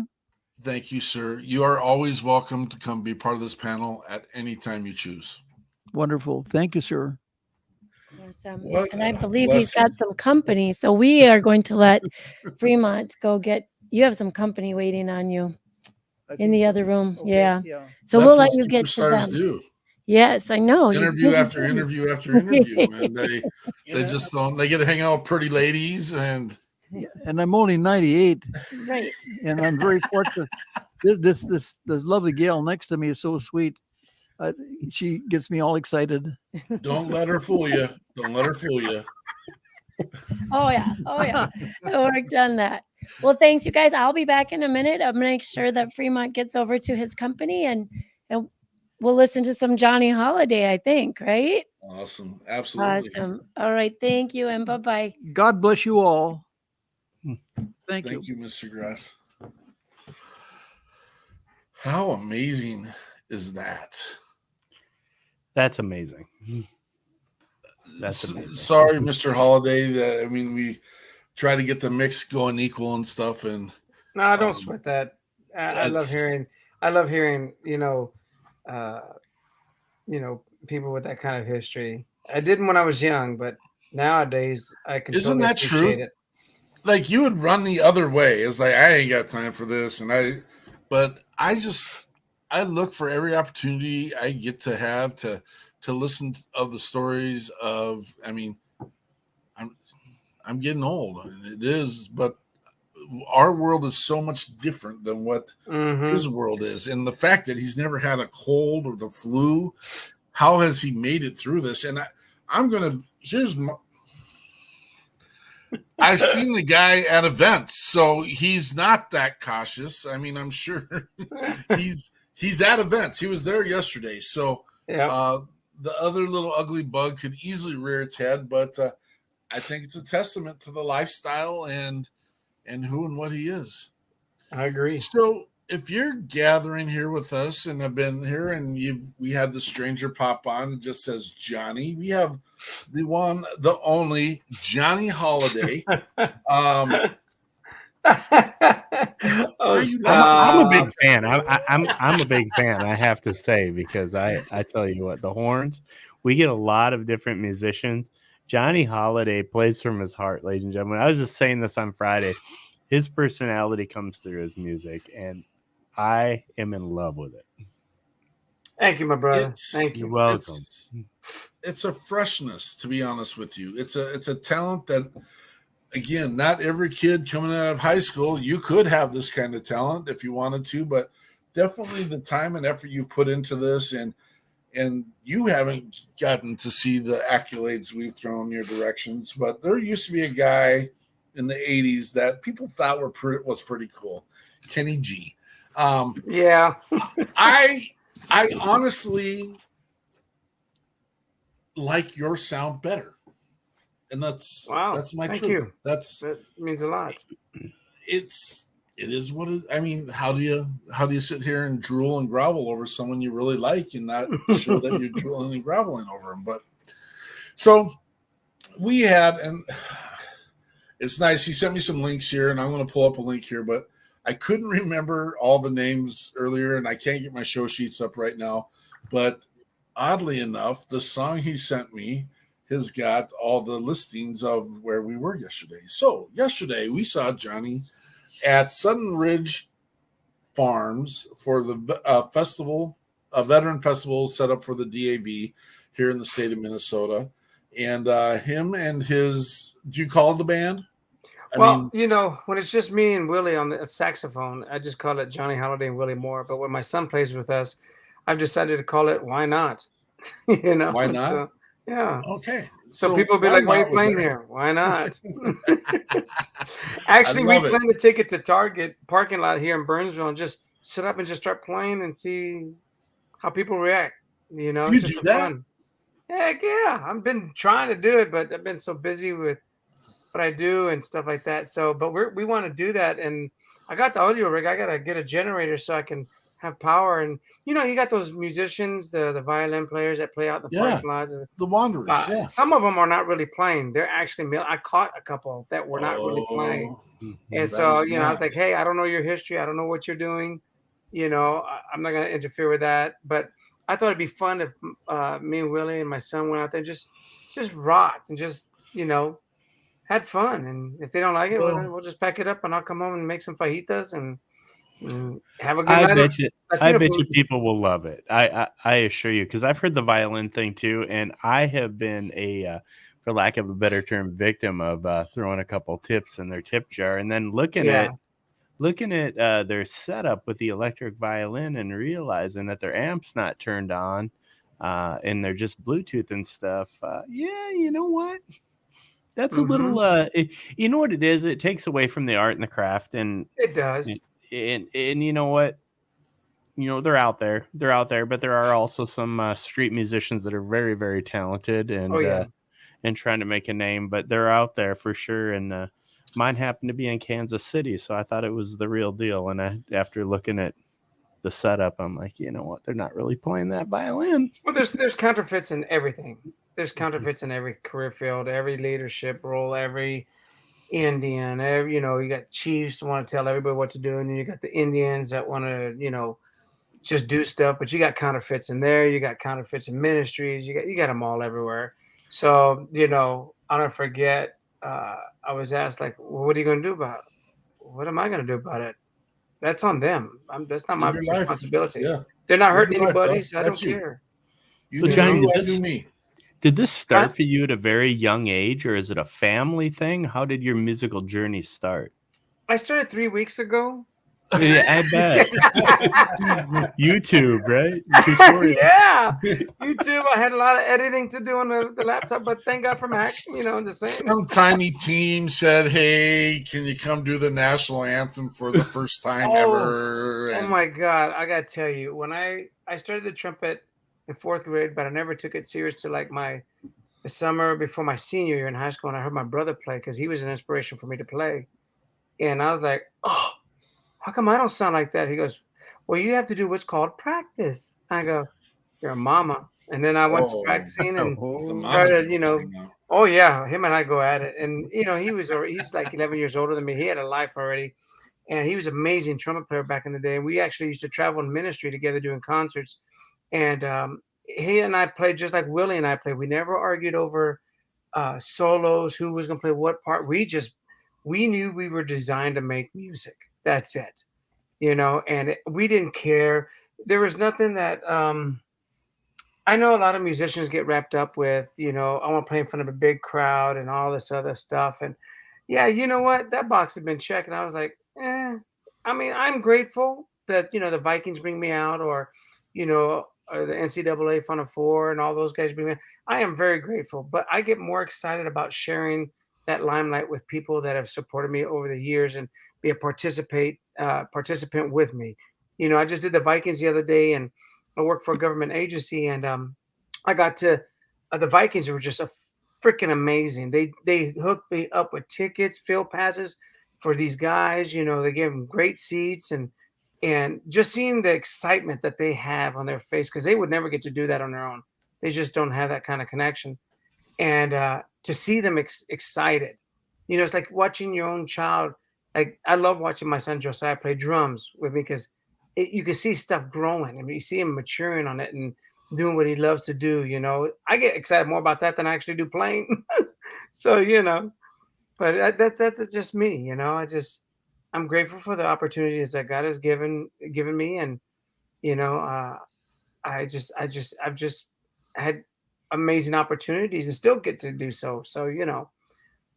Thank you, sir. You are always welcome to come be part of this panel at any time you choose. Wonderful. Thank you, sir. Awesome. And I believe he's got some company, so we are going to let Fremont go get. You have some company waiting on you in the other room. Okay, yeah. So we'll let you get to them. Do. Yes, I know. Interview after interview after interview, and they just don't. They get to hang out with pretty ladies, and I'm only 98, right? And I'm very fortunate. This lovely gal next to me is so sweet. She gets me all excited. Don't let her fool you. Don't let her fool you. Oh yeah. I worked on that. Well, thanks, you guys. I'll be back in a minute. I'm gonna make sure that Fremont gets over to his company, and we'll listen to some Johnny Holiday, I think, right? Awesome. Absolutely. Awesome. All right. Thank you, and bye-bye. God bless you all. Thank you. Thank you, Mr. Gruss. How amazing is that? That's amazing. That's amazing. Sorry, Mr. Holiday. I mean, we try to get the mix going equal and stuff. And no, don't sweat that. I love hearing, people with that kind of history. I didn't when I was young, but nowadays I can. Isn't that true? It. Like, you would run the other way. It's like, I ain't got time for this, but I look for every opportunity I get to have to listen of the stories of. I mean, I'm getting old, and it is, but our world is so much different than what his world is. And the fact that he's never had a cold or the flu, how has he made it through this? And I've seen the guy at events, so he's not that cautious. I mean, I'm sure he's at events. He was there yesterday. So the other little ugly bug could easily rear its head, but I think it's a testament to the lifestyle and who and what he is. I agree. So if you're gathering here with us and have been here, and we had the stranger pop on, it just says Johnny. We have the one, the only Johnny Holiday. I'm a big fan. I'm a big fan, I have to say, because I tell you what, the horns, we get a lot of different musicians. Johnny Holiday plays from his heart, ladies and gentlemen. I was just saying this on Friday. His personality comes through his music, and I am in love with it. Thank you, my brother. Thank you. You're welcome. It's a freshness, to be honest with you. It's a talent that again, not every kid coming out of high school, you could have this kind of talent if you wanted to, but definitely the time and effort you've put into this, and you haven't gotten to see the accolades we've thrown your directions, but there used to be a guy in the 80s that people thought was pretty cool, Kenny G. Yeah. I honestly like your sound better, and that's my Thank truth. you. That means a lot. It is what it. I mean, how do you sit here and drool and grovel over someone you really like and not show that you're drooling and groveling over them? But so we had, and it's nice. He sent me some links here, and I'm going to pull up a link here, but I couldn't remember all the names earlier, and I can't get my show sheets up right now. But oddly enough, the song he sent me has got all the listings of where we were yesterday. So yesterday we saw Johnny at Sudden Ridge Farms for the festival, a veteran festival set up for the DAV here in the state of Minnesota. And him and his, do you call it the band? I mean, you know, when it's just me and Willie on the saxophone, I just call it Johnny Holiday and Willie Moore. But when my son plays with us, I've decided to call it Why Not? You know, Why not? So, yeah. Okay. So people be like, why are you playing here? Why not? Actually, we plan to take it to Target parking lot here in Burnsville and just sit up and just start playing and see how people react. You know, You just do for that? fun. Heck yeah. I've been trying to do it, but I've been so busy with what I do and stuff like that. So, but we want to do that. And I got the audio rig. I got to get a generator so I can have power. And, you know, you got those musicians, the violin players that play out in the parking lots. The Wanderers, yeah. Some of them are not really playing. They're actually, I caught a couple that were not really playing. And so, you know, I was like, hey, I don't know your history. I don't know what you're doing. You know, I'm not going to interfere with that. But I thought it'd be fun if me and Willie and my son went out there and just rocked and just, you know, had fun. And if they don't like it, we'll just pack it up and I'll come home and make some fajitas and have a good night. I bet you people will love it. I assure you, because I've heard the violin thing too, and I have been for lack of a better term, victim of throwing a couple tips in their tip jar and then looking at their setup with the electric violin and realizing that their amp's not turned on and they're just Bluetooth and stuff. Yeah, you know what? That's a little, you know what it is? It takes away from the art and the craft, and it does. And you know what? You know, they're out there, but there are also some street musicians that are very, very talented and and trying to make a name. But they're out there for sure. And mine happened to be in Kansas City, so I thought it was the real deal. And after looking at the setup, I'm like, you know what? They're not really playing that violin. Well, there's counterfeits in everything. There's counterfeits in every career field, every leadership role, every Indian. You know, you got chiefs who want to tell everybody what to do, and then you got the Indians that want to, you know, just do stuff. But you got counterfeits in there. You got counterfeits in ministries. You got them all everywhere. So, you know, I'll never forget. I was asked, like, well, what are you going to do about it? What am I going to do about it? That's on them. That's not my responsibility. Yeah. They're not hurting anybody, so I don't care. So, Johnny, did this start for you at a very young age, or is it a family thing? How did your musical journey start? I started 3 weeks ago. Yeah, I bet. YouTube, right? Yeah, YouTube. I had a lot of editing to do on the laptop, but thank God for Mac. You know, just saying. Some tiny team said, "Hey, can you come do the national anthem for the first time ever?" Oh my God, I gotta tell you, when I started the trumpet in 4th grade, but I never took it serious to like the summer before my senior year in high school, and I heard my brother play because he was an inspiration for me to play, and I was like, oh. How come I don't sound like that? He goes, well, you have to do what's called practice. I go, you're a mama. And then I went to practicing and started, you know, oh yeah, him and I go at it. And, you know, he's like 11 years older than me. He had a life already. And he was an amazing trumpet player back in the day. And we actually used to travel in ministry together doing concerts. And he and I played just like Willie and I played. We never argued over solos, who was going to play what part. We knew we were designed to make music. That's it, you know, and we didn't care. There was nothing that I know a lot of musicians get wrapped up with, you know, I want to play in front of a big crowd and all this other stuff. And, Yeah, you know what? That box had been checked, and I was like, eh. I mean, I'm grateful that the Vikings bring me out, or the NCAA Final Four and all those guys bring me out. I am very grateful, but I get more excited about sharing that limelight with people that have supported me over the years and be a participant with me. I just did the Vikings the other day, and I work for a government agency, and I got to the Vikings were just a freaking amazing. They hooked me up with tickets, field passes for these guys. They gave them great seats, and just seeing the excitement that they have on their face, because they would never get to do that on their own. They just don't have that kind of connection. And to see them excited, it's like watching your own child. Like I love watching my son Josiah play drums with me, because you can see stuff growing. I mean, you see him maturing on it and doing what he loves to do. I get excited more about that than I actually do playing. So but that's just me. I'm grateful for the opportunities that God has given me, and you know, uh, I've just had amazing opportunities and still get to do so. So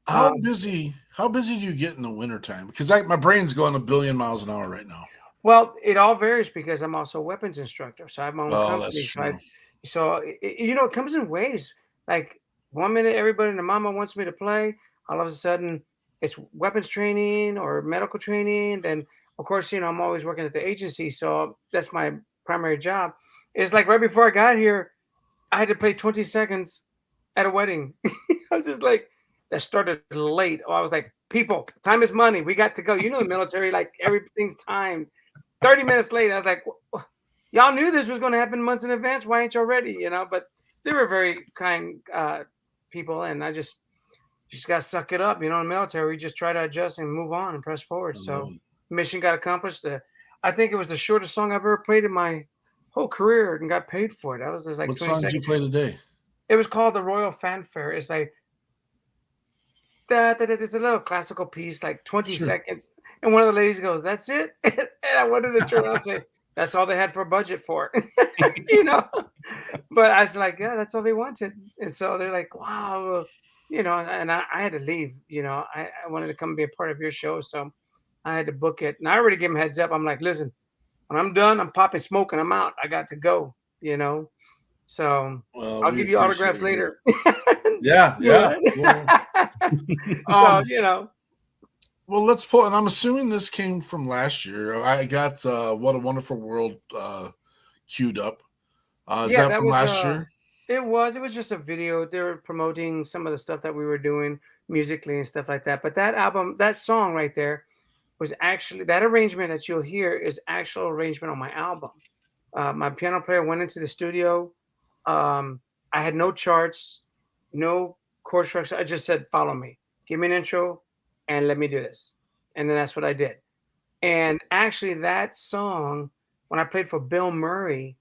How um, busy? How busy do you get in the wintertime? Because my brain's going a billion miles an hour right now. well, it all varies because I'm also a weapons instructor, so I have my own Oh, that's company. So true. it comes in waves. Like one minute, everybody and the mama wants me to play. All of a sudden, it's weapons training or medical training. Then, of course, I'm always working at the agency, so that's my primary job. It's like right before I got here, I had to play 20 seconds at a wedding. I was just like, that started late. Oh, I was like, people, time is money. We got to go. The military, like everything's timed. 30 minutes later, I was like, y'all knew this was going to happen months in advance. Why ain't y'all ready? But they were very kind people, and I just got to suck it up. In the military, we just try to adjust and move on and press forward. I love So it. mission got accomplished. I think it was the shortest song I've ever played in my whole career and got paid for it. That was just like What 20 song did you seconds. play today? It was called the Royal Fanfare. It's like that. It's a little classical piece, like 20 Sure. seconds. And one of the ladies goes, "That's it." And I wanted to turn around and say, "That's all they had for a budget for," you know. But I was like, "Yeah, that's all they wanted." And so they're like, "Wow," And I had to leave. I wanted to come be a part of your show, so I had to book it. And I already gave them heads up. I'm like, "Listen, when I'm done, I'm popping smoke and I'm out. I got to go." So Well, I'll we give you appreciate autographs it. later. Yeah, You yeah. would? Um, So. well, let's pull. And I'm assuming this came from last year. I got "What a Wonderful World" queued up. Is Yeah, that that from was last year? it was just a video. They were promoting some of the stuff that we were doing musically and stuff like that. But that song right there was actually that arrangement that you'll hear is actual arrangement on my album. My piano player went into the studio. I had no charts, no chord structure. I just said, "Follow me. Give me an intro, and let me do this." And then that's what I did. And actually, that song, when I played for Bill Murray,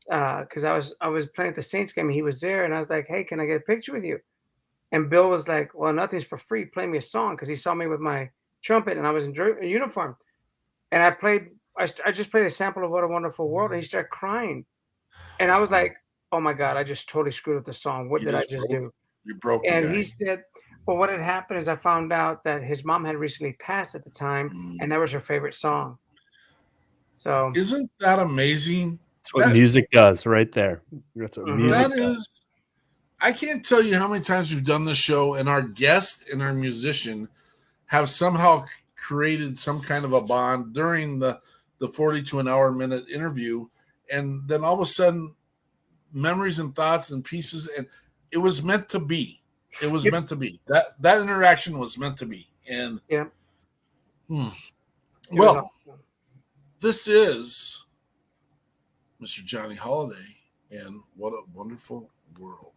because I was playing at the Saints game, and he was there, and I was like, "Hey, can I get a picture with you?" And Bill was like, "Well, nothing's for free. Play me a song," because he saw me with my trumpet, and I was in uniform, and I just played a sample of "What a Wonderful World," and he started crying, and I was like, "Oh my God, I just totally screwed up the song. What You did I just just broke. do?" You broke the And he guy. said, "Well, what had happened is I found out that his mom had recently passed at the time, and that was her favorite song." So Isn't that amazing? That's what music does right there. That's what music That does. is. I can't tell you how many times we've done this show, and our guest and our musician have somehow created some kind of a bond during the 42 an hour minute interview, and then all of a sudden, memories and thoughts and pieces, and it was meant to be. It was Yep. meant to be. That interaction was meant to be. And yeah, hmm. it was Well, awesome. this is Mr. Johnny Holiday, and What a Wonderful World.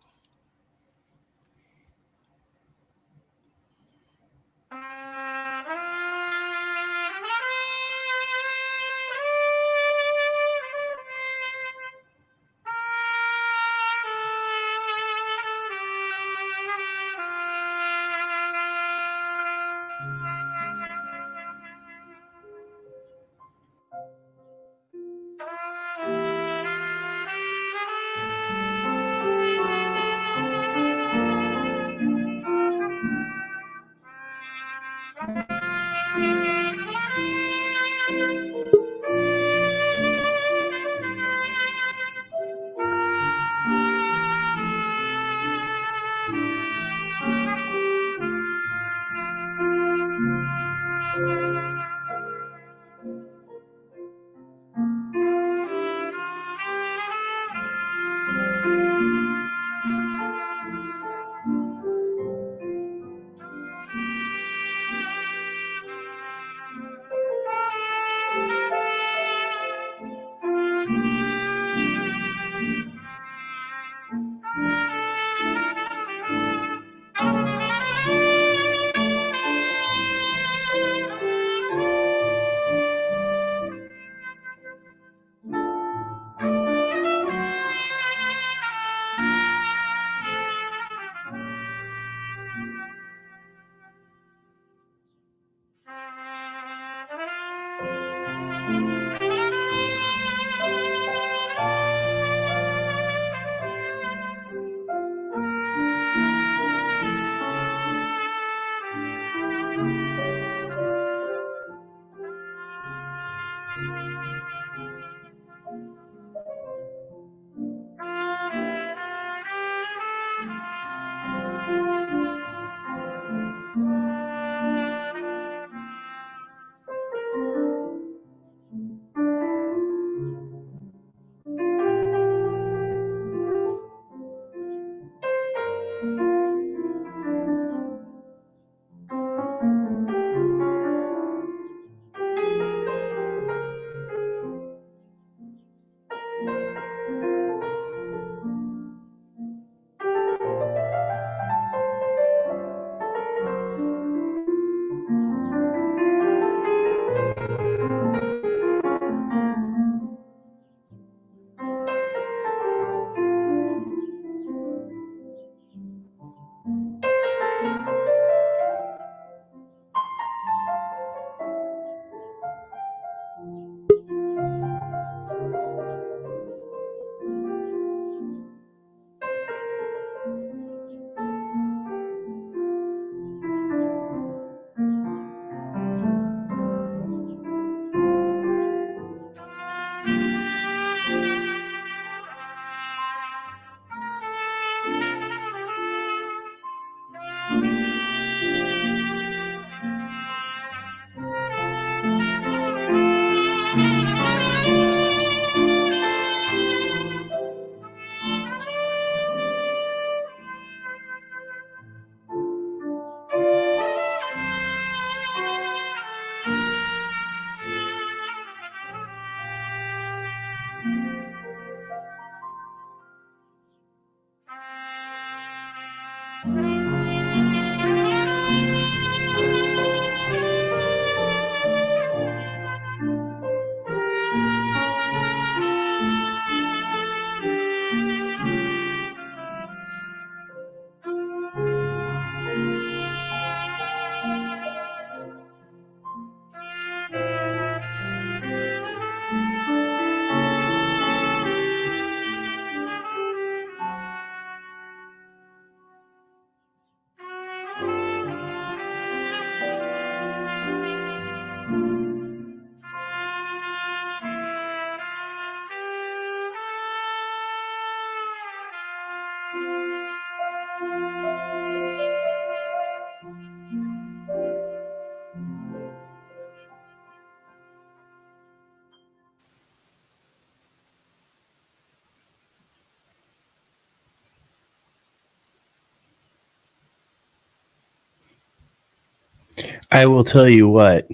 I will tell you what,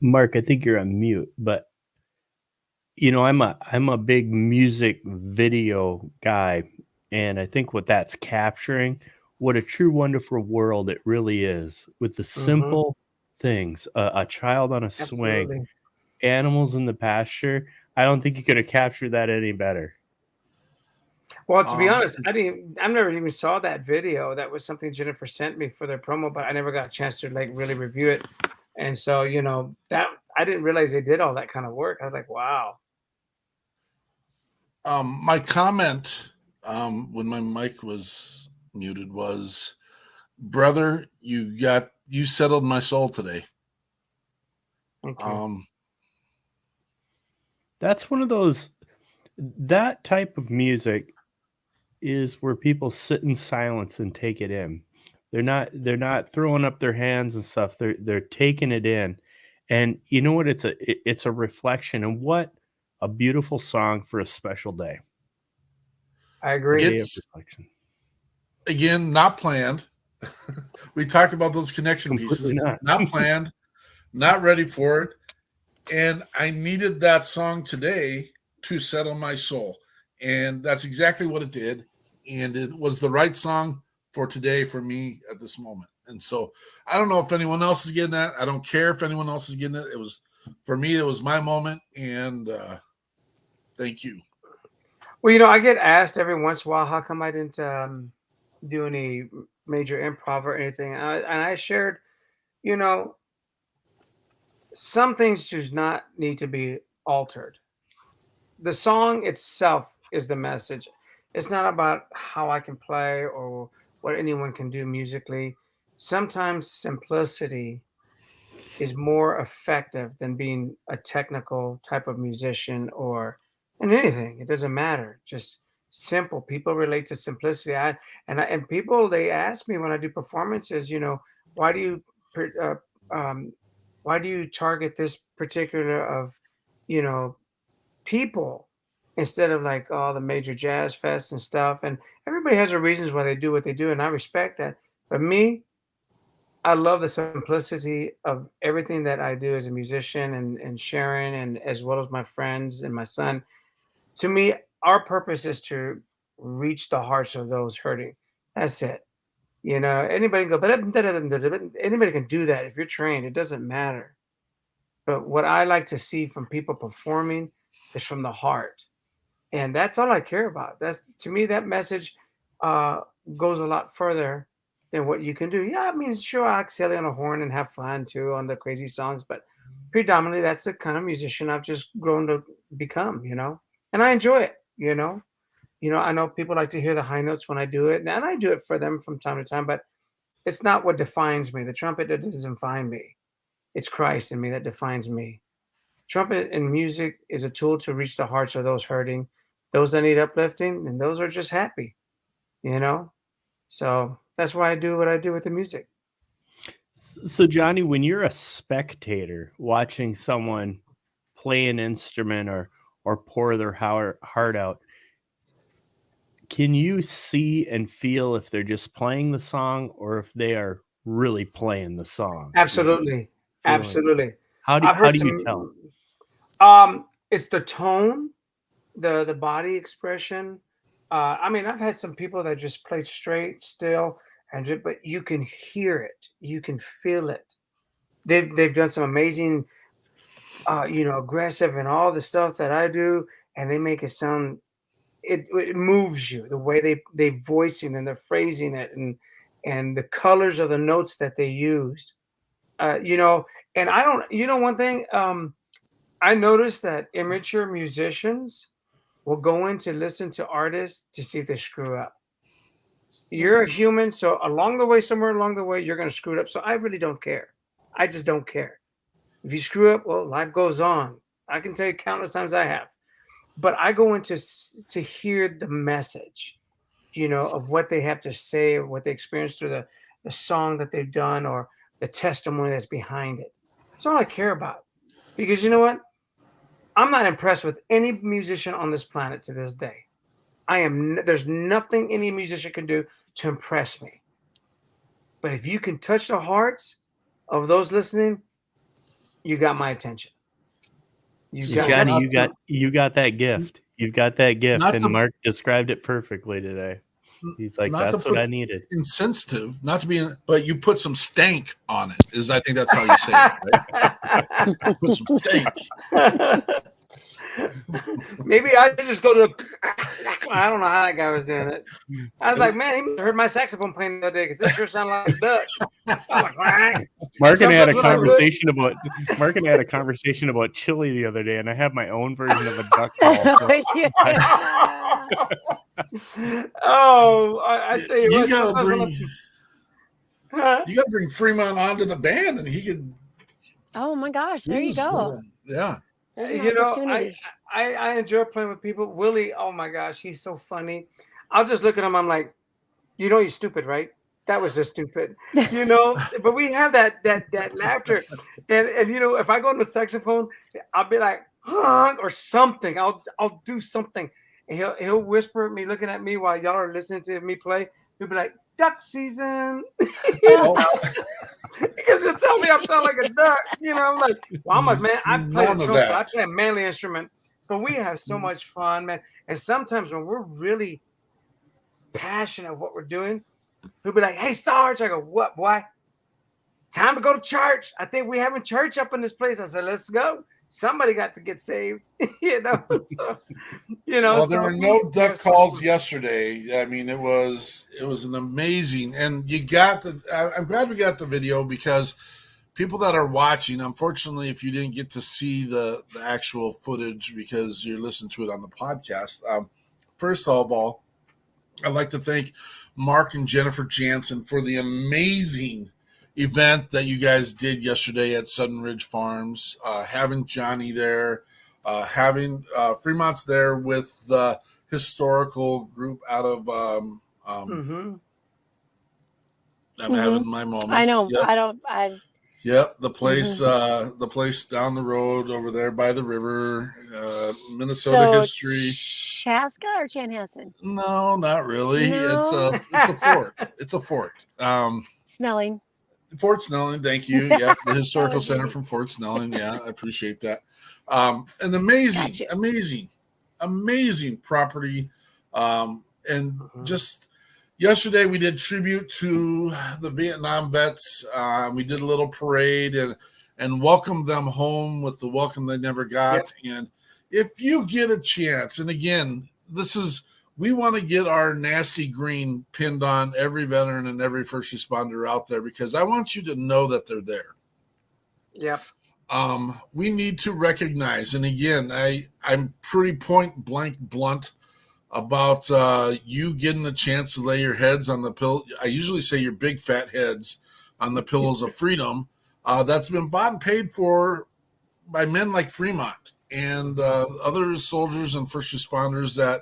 Mark. I think you're on mute, but I'm a big music video guy, and I think what that's capturing, what a true wonderful world it really is, with the Mhm. simple things, a child on a swing, Absolutely. animals in the pasture. I don't think you could have captured that any better. Well, to be honest, I never even saw that video. That was something Jennifer sent me for their promo, but I never got a chance to like really review it. And so, that I didn't realize they did all that kind of work. I was like, wow. My comment when my mic was muted was, brother, you settled my soul today. Thank you. That's one of those, that type of music is where people sit in silence and take it in. They're not throwing up their hands and stuff. They're taking it in. And you know what? It's a reflection, and what a beautiful song for a special day. I agree. Day of It's, reflection. again, not planned. We talked about those connection Completely pieces. not. Not planned, not ready for it. And I needed that song today to settle my soul. And that's exactly what it did. And it was the right song for today for me at this moment. And so I don't know if anyone else is getting that. I don't care if anyone else is getting it. It was, for me, it was my moment. And thank you. Well, I get asked every once in a while, how come I didn't do any major improv or anything? And I shared, you know, some things do not need to be altered. The song itself is the message. It's not about how I can play or what anyone can do musically. Sometimes simplicity is more effective than being a technical type of musician or in anything. It doesn't matter. Just simple. People relate to simplicity. And people they ask me when I do performances, why do you per- why do you target this particular of you know people instead of like all the major jazz fests and stuff? And everybody has their reasons why they do what they do, and I respect that. But me, I love the simplicity of everything that I do as a musician and sharing, and as well as my friends and my son. To me, our purpose is to reach the hearts of those hurting. That's it. Anybody can go, but anybody can do that if you're trained. It doesn't matter. But what I like to see from people performing is from the heart. And that's all I care about. That's to me that message uh, goes a lot further than what you can do. Yeah, I mean, sure, I excel on a horn and have fun too on the crazy songs, but predominantly that's the kind of musician I've just grown to become. And I enjoy it. I know people like to hear the high notes when I do it, and I do it for them from time to time, but it's not what defines me. The trumpet that doesn't define me. It's Christ in me that defines me. Trumpet and music is a tool to reach the hearts of those hurting, those that need uplifting, and those are just happy, you know? So That's why I do what I do with the music. So, Johnny, when you're a spectator watching someone play an instrument or pour their heart out, can you see and feel if they're just playing the song or if they are really playing the song? Absolutely. Absolutely. How do you tell? It's the tone, the body expression. I mean, I've had some people that just play straight still, but you can hear it, you can feel it. They've done some amazing, aggressive and all the stuff that I do, and they make it sound. It moves you the way they voicing and they're phrasing it and the colors of the notes that they use. And I don't. One thing. I noticed that immature musicians will go in to listen to artists to see if they screw up. You're a human, so somewhere along the way, you're going to screw it up. So I really don't care. I just don't care. If you screw up, well, life goes on. I can tell you countless times I have. But I go in to hear the message, of what they have to say or what they experienced through the song that they've done or the testimony that's behind it. That's all I care about. Because you know what? I'm not impressed with any musician on this planet to this day. There's nothing any musician can do to impress me. But if you can touch the hearts of those listening, you got my attention. Johnny, you got that gift. You've got that gift, and Mark described it perfectly today. He's like, that's what I needed. Insensitive, not to be, but you put some stank on it. I think that's how you say it, right? Put some stank. Maybe I just go to. I don't know how that guy was doing it. I was like, man, he heard my saxophone playing the other day because this sure sounded like a duck. I was like, Mark and I had a conversation about chili the other day, and I have my own version of a duck call. So I say you gotta bring Fremont onto the band, and he could. Oh my gosh! There you go. Yeah. I enjoy playing with people. Willie, oh my gosh, he's so funny. I'll just look at him. I'm like, you're stupid, right? That was just stupid, But we have that laughter, and if I go on the saxophone, I'll be like, or something. I'll do something, and he'll whisper at me, looking at me while y'all are listening to me play. He'll be like, duck season. Because he'll tell me I sound like a duck. I'm like, well, I'm a man. I play the trumpet. I play a manly instrument. But we have so much fun, man. And sometimes when we're really passionate of what we're doing, he'll be like, hey, Sarge. I go, what, boy? Time to go to church. I think we're having church up in this place. I said, let's go. Somebody got to get saved. Well, there were no duck calls yesterday. I mean, it was an amazing, and I'm glad we got the video because people that are watching, unfortunately, if you didn't get to see the actual footage because you're listening to it on the podcast, first of all, I'd like to thank Mark and Jennifer Jansen for the amazing event that you guys did yesterday at Sudden Ridge Farms, having Johnny there, having Fremont's there with the historical group out of I'm having my moment. I know. Yep. Yep, the place down the road over there by the river, Minnesota history. Chaska or Chanhassen? No, not really. No. It's a fort. It's a fort. Snelling. Fort Snelling, thank you. Yeah, the historical center from Fort Snelling. Yeah, I appreciate that. An amazing property. And just yesterday we did tribute to the Vietnam vets. We did a little parade and welcomed them home with the welcome they never got. Yep. And if you get a chance, and again, we want to get our nasty green pinned on every veteran and every first responder out there because I want you to know that they're there. Yep. We need to recognize, and again, I'm pretty point blank blunt about you getting the chance to lay your heads on the pillow. I usually say your big fat heads on the pillows of freedom. That's been bought and paid for by men like Fremont and other soldiers and first responders that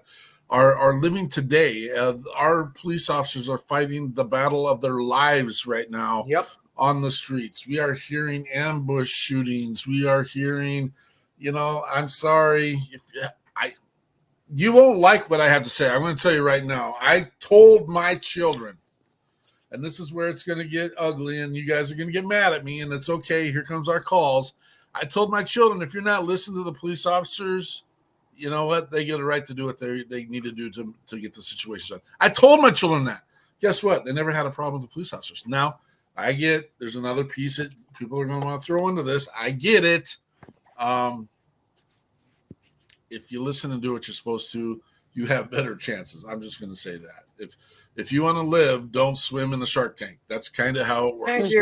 are living today. Our police officers are fighting the battle of their lives right now on the streets. We are hearing ambush shootings. We are hearing, I'm sorry if you won't like what I have to say. I'm going to tell you right now. I told my children, and this is where it's going to get ugly, and you guys are going to get mad at me, and it's okay. Here comes our calls. I told my children, if you're not listening to the police officers, you know what? They get a right to do what they need to do to get the situation done. I told my children that. Guess what? They never had a problem with the police officers. Now, I get there's another piece that people are going to want to throw into this. I get it. If you listen and do what you're supposed to, you have better chances. I'm just going to say that. If you want to live, don't swim in the shark tank. That's kind of how it works.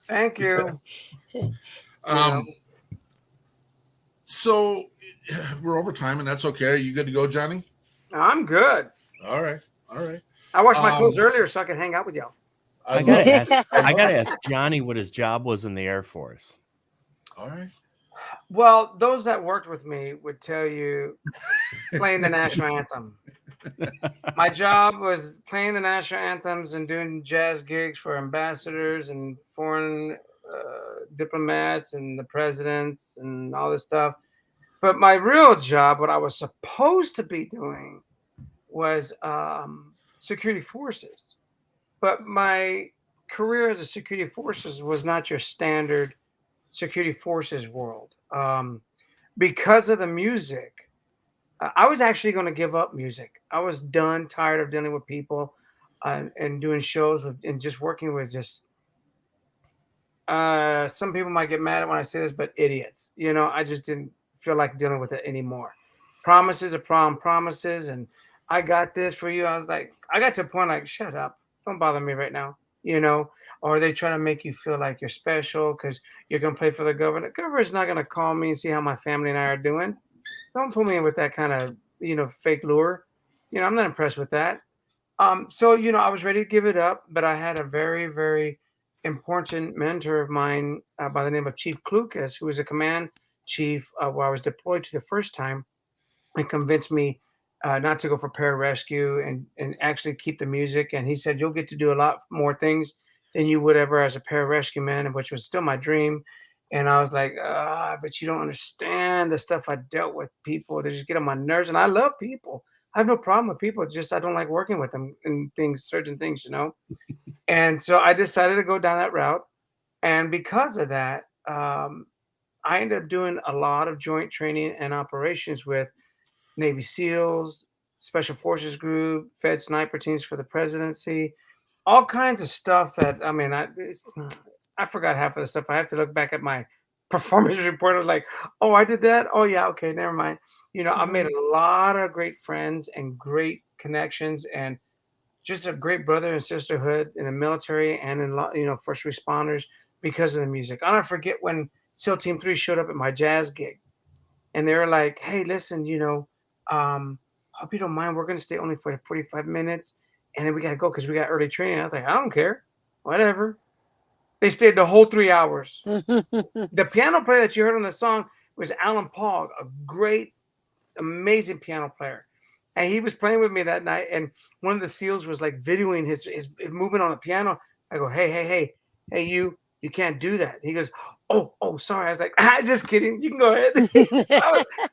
Thank you. Thank you. So we're over time, and that's okay. Are you good to go, Johnny? I'm good. All right. I washed my clothes earlier so I could hang out with y'all. I gotta ask Johnny what his job was in the Air Force. All right. Well, those that worked with me would tell you playing the national anthem. My job was playing the national anthems and doing jazz gigs for ambassadors and foreign diplomats and the presidents and all this stuff. But my real job, what I was supposed to be doing, was security forces. But my career as a security forces was not your standard security forces world. Because of the music, I was actually going to give up music. I was tired of dealing with people and doing shows and just working with some people might get mad at when I say this, but idiots. I just didn't feel like dealing with it anymore. Promises are promises, and I got this for you. I was like, I got to a point like, shut up, don't bother me right now. Or they try to make you feel like you're special because you're going to play for the governor. The governor's not going to call me and see how my family and I are doing. Don't put me in with that kind of, fake lure. I'm not impressed with that. So, I was ready to give it up, but I had a very, very important mentor of mine by the name of Chief Klukas, who was a command chief where I was deployed to the first time, and convinced me not to go for pararescue and actually keep the music. And he said, you'll get to do a lot more things than you would ever as a pararescue man, which was still my dream. And I was like, but you don't understand the stuff I dealt with people. They just get on my nerves. And I love people. I have no problem with people. It's just I don't like working with them and certain things. And so I decided to go down that route. And because of that, I ended up doing a lot of joint training and operations with Navy SEALs, Special Forces Group, Fed sniper teams for the presidency, all kinds of stuff that, I forgot half of the stuff. I have to look back at my performance report. I was like, oh, I did that? Oh, yeah, okay, never mind. I made a lot of great friends and great connections and just a great brother and sisterhood in the military and in, first responders because of the music. I'll never forget when SEAL Team 3 showed up at my jazz gig. And they were like, hey, listen, hope you don't mind. We're going to stay only for 45 minutes. And then we got to go because we got early training. I was like, I don't care. Whatever. They stayed the whole 3 hours. The piano player that you heard on the song was Alan Paul, a great, amazing piano player. And he was playing with me that night. And one of the SEALs was like videoing his movement on the piano. I go, hey, you can't do that. He goes, oh, sorry. I was like, just kidding. You can go ahead.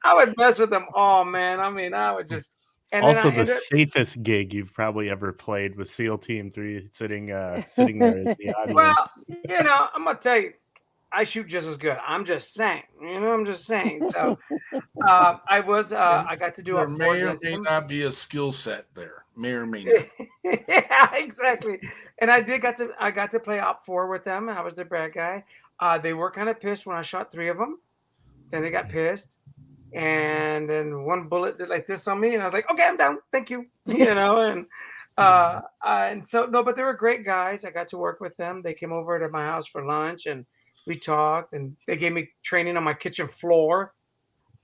I would mess with them all, man. I would just. And also, the safest gig you've probably ever played was SEAL Team 3 sitting there in the audience. Well, I'm gonna tell you, I shoot just as good. I'm just saying. So, I got to do. There may or may not be a skill set there. May or may not. Yeah, exactly. And I got to play Op 4 with them. I was the bad guy. They were kind of pissed when I shot 3 of them. Then they got pissed. And then one bullet did like this on me, and I was like, okay, I'm down. Thank you. And so, no, but they were great guys. I got to work with them. They came over to my house for lunch, and we talked, and they gave me training on my kitchen floor,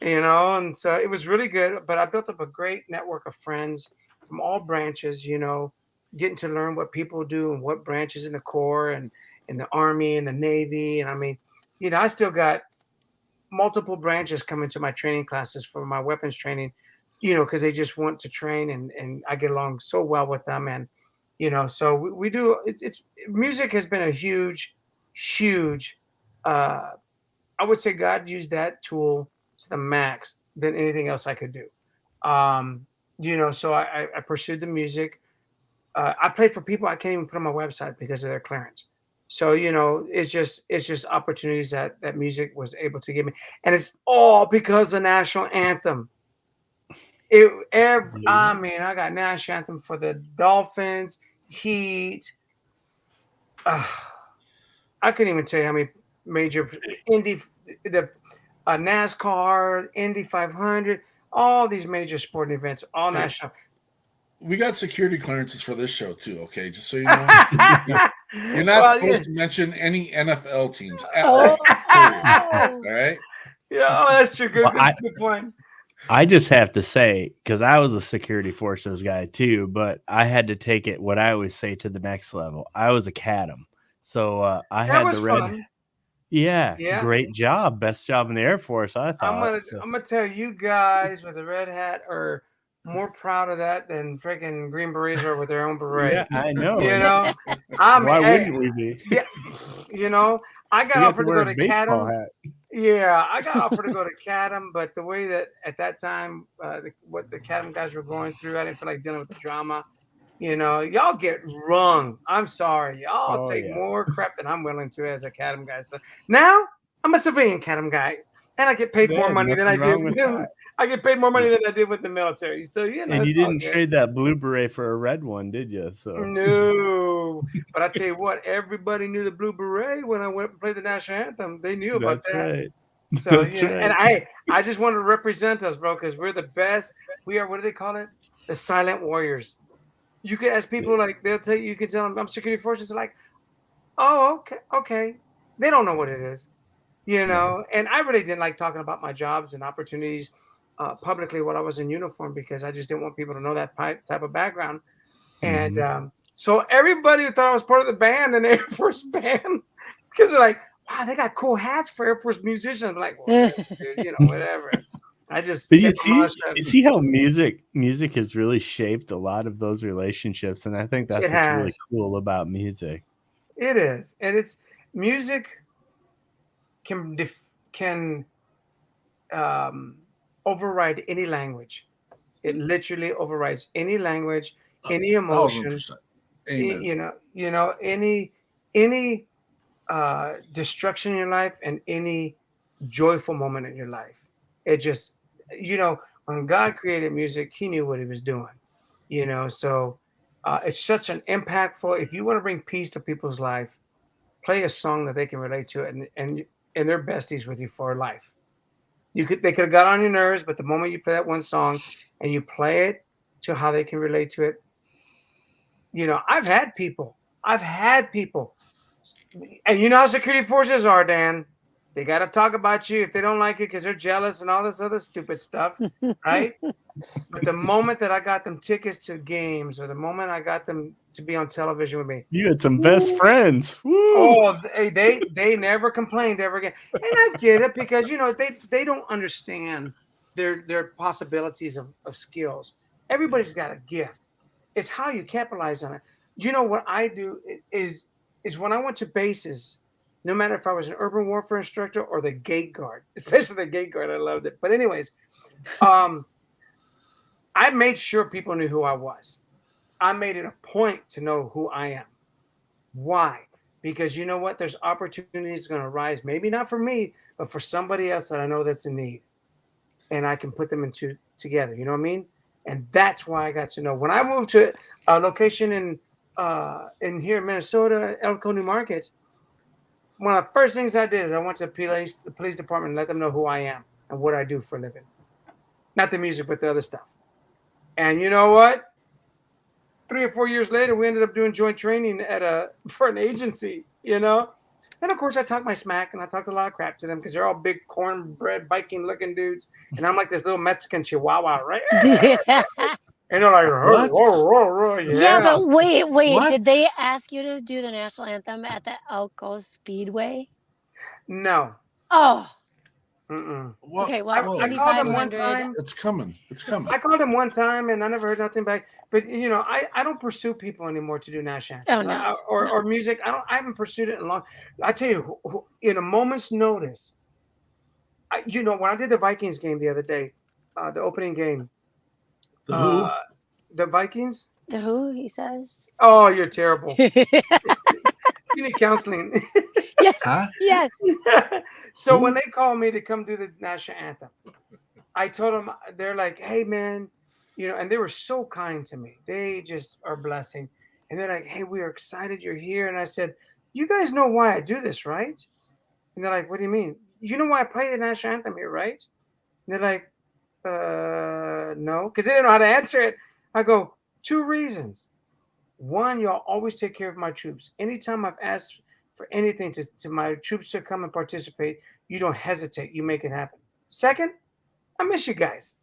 and so it was really good. But I built up a great network of friends from all branches, getting to learn what people do and what branches in the Corps and in the Army and the Navy. And I still got multiple branches coming to my training classes for my weapons training because they just want to train, and I get along so well with them, and so we do. It's music has been a huge, huge. I would say God used that tool to the max than anything else I could do. So I pursued the music. I played for people I can't even put on my website because of their clearance. So it's just opportunities that music was able to give me, and it's all because the national anthem. I mean, I got national anthem for the Dolphins, Heat. I couldn't even tell you how many major NASCAR, Indy 500, all these major sporting events, all national. We got security clearances for this show too. Okay, just so you know, you're not supposed to mention any NFL teams at all. All right. Yeah, that's true. Good point. I just have to say, because I was a security forces guy too, but I had to take it, what I always say, to the next level. I was a cadam. So I had the red. Fun. Yeah, great job. Best job in the Air Force, I thought. I'm gonna tell you guys with the red hat are more proud of that than freaking Green Berets are with their own beret. Yeah, I know. Why wouldn't we be? Yeah, I got offered to go to baseball Cadam. Hat. Yeah, I got offered to go to Cadam, but the way that at that time, what the Cadam guys were going through, I didn't feel like dealing with the drama. Y'all get wrung. I'm sorry. Y'all take more crap than I'm willing to as a Cadam guy. So now I'm a civilian Cadam guy, and I get paid more money than I did. I get paid more money than I did with the military. So and you didn't trade that blue beret for a red one, did you? So no. But I tell you what, everybody knew the blue beret when I went and played the national anthem. They knew about that. Right. So and I just want to represent us, bro, because we're the best. We are. What do they call it? The silent warriors. You can ask people, like, they'll tell you, you can tell them I'm security forces. Like, oh, okay. They don't know what it is, And I really didn't like talking about my jobs and opportunities publicly while I was in uniform, because I just didn't want people to know that type of background. And so everybody thought I was part of the band, and Air Force band, because they're like, wow, they got cool hats for Air Force musicians. I'm like, well, dude, whatever. I just you see how music has really shaped a lot of those relationships, and I think that's what's really cool about music. It is, and it's music can override any language. It literally overrides any language, any emotion. Any destruction in your life and any joyful moment in your life. It just, when God created music, He knew what He was doing. So it's such an impactful. If you want to bring peace to people's life, play a song that they can relate to, and they're besties with you for life. They could have got on your nerves, but the moment you play that one song and you play it to how they can relate to it, I've had people, and how security forces are, Dan. They got to talk about you if they don't like you because they're jealous and all this other stupid stuff, right? But the moment that I got them tickets to games, or the moment I got them to be on television with me, you had some best friends. Woo. Oh, they never complained ever again. And I get it, because they don't understand their possibilities of skills. Everybody's got a gift. It's how you capitalize on it. What I do is when I went to bases, no matter if I was an urban warfare instructor or the gate guard, especially the gate guard, I loved it. But anyways, I made sure people knew who I was. I made it a point to know who I am. Why? Because you know what? There's opportunities going to arise. Maybe not for me, but for somebody else that I know that's in need. And I can put them together. You know what I mean? And that's why I got to know. When I moved to a location in here in Minnesota, Elko New Market, one of the first things I did is I went to the police department and let them know who I am and what I do for a living. Not the music, but the other stuff. And you know what? 3 or 4 years later, we ended up doing joint training for an agency, And of course, I talked my smack, and I talked a lot of crap to them because they're all big cornbread Viking-looking dudes, and I'm like this little Mexican chihuahua, right? Yeah. And they're like, Yeah, but wait. What? Did they ask you to do the national anthem at the Elko Speedway? No. Oh. Mm-mm. What? Okay, I well, called Indy him one 500. time. It's coming. It's coming. I called him one time, and I never heard nothing back. But I don't pursue people anymore to do national Oh, anthems no. or music. I haven't pursued it in a long. I tell you, in a moment's notice, when I did the Vikings game the other day, the opening game, The who? the Vikings. The who, he says. Oh, you're terrible. You need counseling. Yes. Huh? Yes. So Who? when they called me to come do the national anthem, I told them, they're like, hey, man, and they were so kind to me. They just are blessing. And they're like, hey, we are excited you're here. And I said, you guys know why I do this, right? And they're like, what do you mean? You know why I play the national anthem here, right? And they're like, no, because they didn't know how to answer it. I go, 2 reasons. One, y'all always take care of my troops. Anytime I've asked for anything to my troops to come and participate, you don't hesitate. You make it happen. Second, I miss you guys.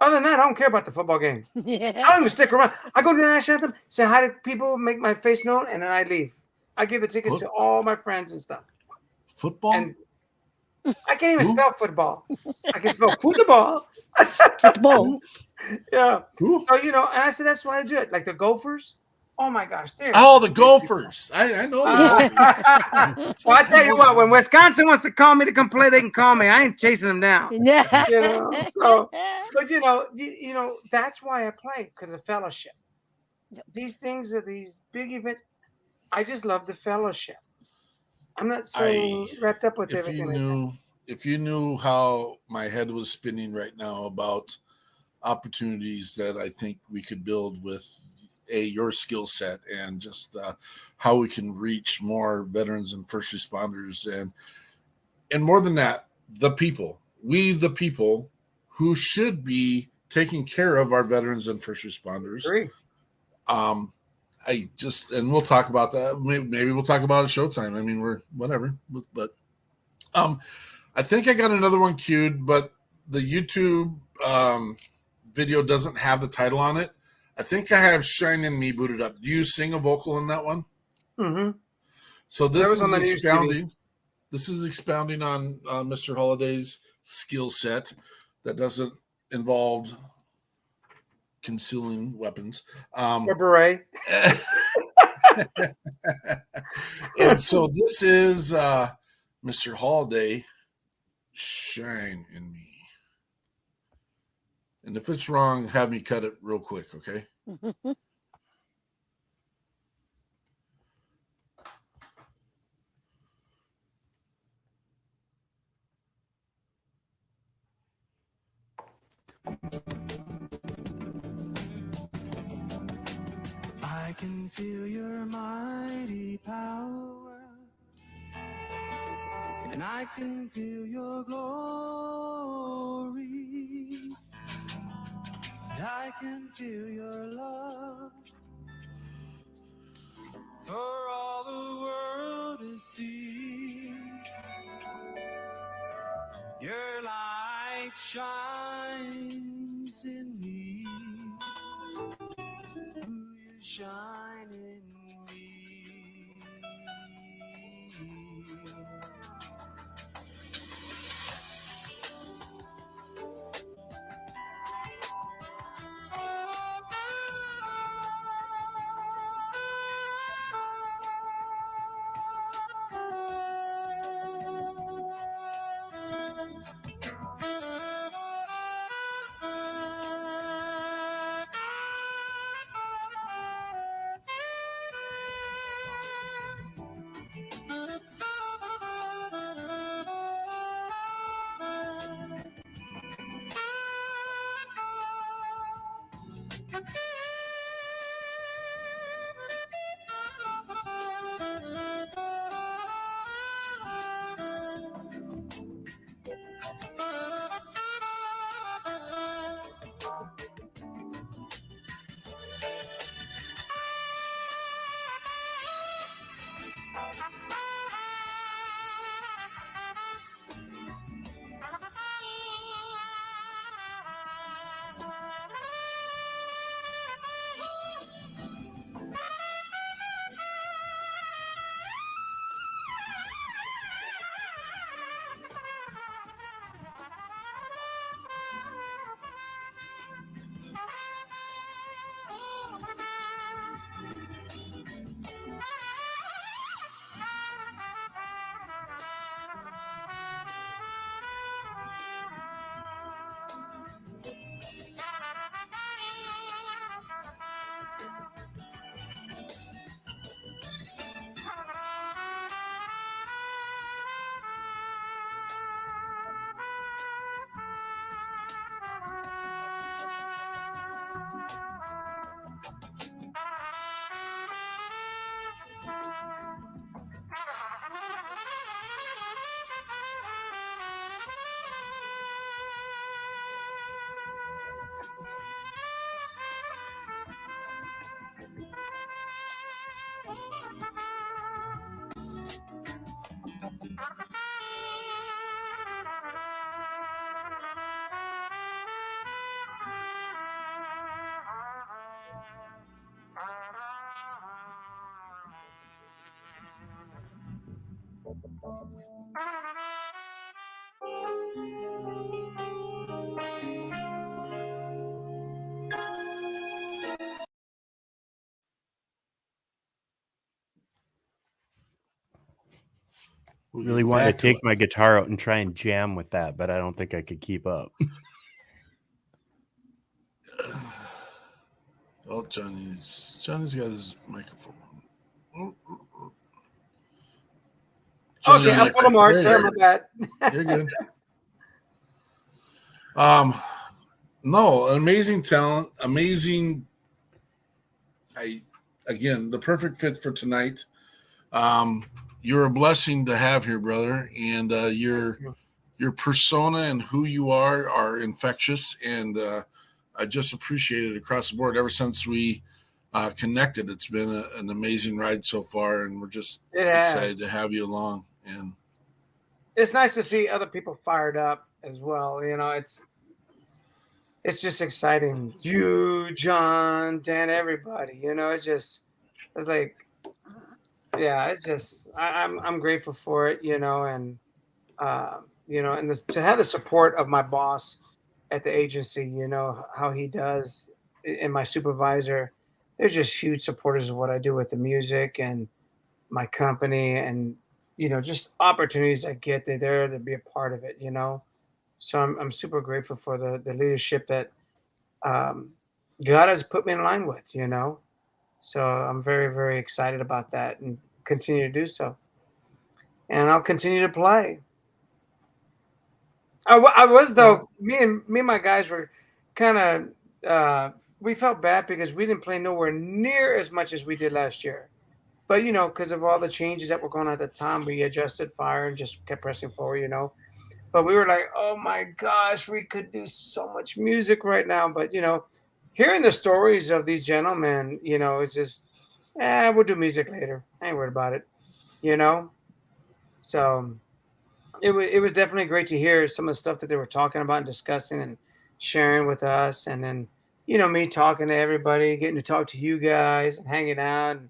Other than that, I don't care about the football game. I don't even stick around. I go to the national anthem, say hi to people, make my face known, and then I leave. I give the tickets to all my friends and stuff. Football? And I can't even spell football. I can spell football. Football. Yeah. Ooh. So, and I said, that's why I do it. Like the Gophers. Oh my gosh. Oh, the Gophers. I know the Gophers. Well, I tell you what, when Wisconsin wants to call me to come play, they can call me. I ain't chasing them down. So, but that's why I play, because of fellowship. These things are these big events. I just love the fellowship. I'm not so wrapped up with everything. If you knew how my head was spinning right now about opportunities that I think we could build with your skill set and just how we can reach more veterans and first responders and more than that, the people who should be taking care of our veterans and first responders. Agree. And we'll talk about that. Maybe we'll talk about it Showtime. I mean, we're whatever, but I think I got another one queued, but the YouTube video doesn't have the title on it. I think I have Shine in Me booted up. Do you sing a vocal in that one? Mm-hmm. So this is expounding. This is expounding on Mr. Holliday's skill set that doesn't involve concealing weapons. Or beret. And so this is Mr. Holliday, Shine in Me. And if it's wrong, have me cut it real quick, okay? I can feel your mighty power, and I can feel your glory, and I can feel your love for all the world to see. Your light shines in me. You shine in me. Really wanted to take my guitar out and try and jam with that, but I don't think I could keep up. Oh, Johnny's got his microphone. Okay, I'm full of Mark. Sorry about that. You're good. No, amazing talent, amazing. Again, the perfect fit for tonight. You're a blessing to have here, brother, and your persona and who you are infectious, and I just appreciate it across the board. Ever since we connected, it's been an amazing ride so far, and we're just excited to have you along. And it's nice to see other people fired up as well. You know, it's just exciting. You, John, Dan, everybody. You know, it's like, yeah, it's just I'm grateful for it. You know, and you know, and to have the support of my boss at the agency. You know how he does, and my supervisor. They're just huge supporters of what I do with the music and my company, and you know, just opportunities I get. They're there to be a part of it. You know. So I'm super grateful for the leadership that God has put me in line with, you know. So I'm very, very excited about that and continue to do so. And I'll continue to play. I was though. Me and my guys were kind of we felt bad because we didn't play nowhere near as much as we did last year. But you know, because of all the changes that were going on at the time, we adjusted fire and just kept pressing forward. You know. But we were like, oh my gosh, we could do so much music right now. But, you know, hearing the stories of these gentlemen, you know, it's just, we'll do music later. I ain't worried about it, you know? So it was definitely great to hear some of the stuff that they were talking about and discussing and sharing with us. And then, you know, me talking to everybody, getting to talk to you guys and hanging out. And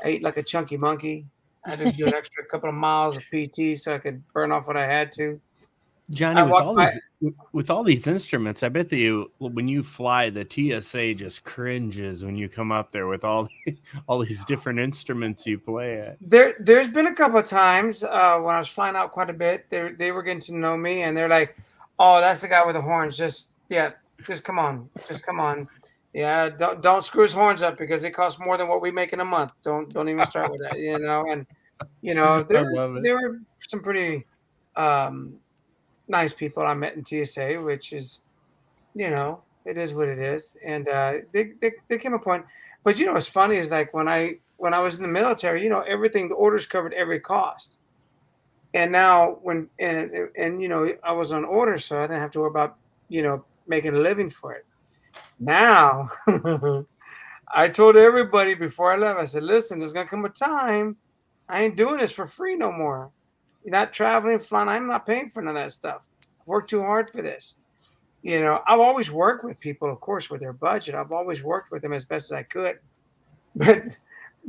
I ate like a chunky monkey. I had to do an extra couple of miles of PT so I could burn off what I had to. Johnny, with all these instruments, I bet that when you fly, the TSA just cringes when you come up there with all these different instruments you play at. There's been a couple of times when I was flying out quite a bit. They were getting to know me, and they're like, "Oh, that's the guy with the horns. Just come on, Yeah, don't screw his horns up because they cost more than what we make in a month. Don't even start with that, you know." And you know, there were some pretty nice people I met in TSA, which is, you know, it is what it is. And there came a point, but you know, what's funny is like when I was in the military, you know, everything, the orders covered every cost. And now and you know, I was on order, so I didn't have to worry about, you know, making a living for it. Now, I told everybody before I left, I said, listen, there's going to come a time I ain't doing this for free no more. You're not traveling, flying. I'm not paying for none of that stuff. I've worked too hard for this. You know, I've always worked with people, of course, with their budget. I've always worked with them as best as I could. But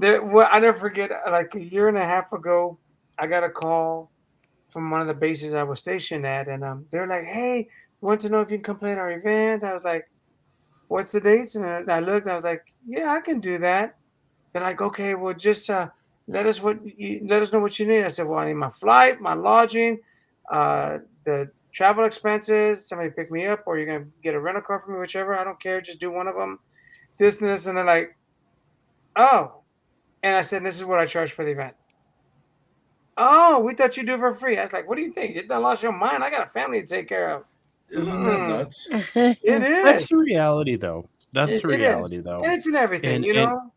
I never forget, like a year and a half ago, I got a call from one of the bases I was stationed at. And they're like, hey, want to know if you can come play at our event? I was like, what's the dates? And I looked, and I was like, yeah, I can do that. They're like, okay, well, just let us know what you need. I said, well, I need my flight, my lodging, the travel expenses. Somebody pick me up, or you're gonna get a rental car for me, whichever. I don't care. Just do one of them. This and this, and they're like, oh. And I said, this is what I charge for the event. Oh, we thought you'd do it for free. I was like, what do you think? You done lost your mind? I got a family to take care of. Isn't that nuts? It is. That's the reality, though. That's the reality, though. And it's in everything, you know?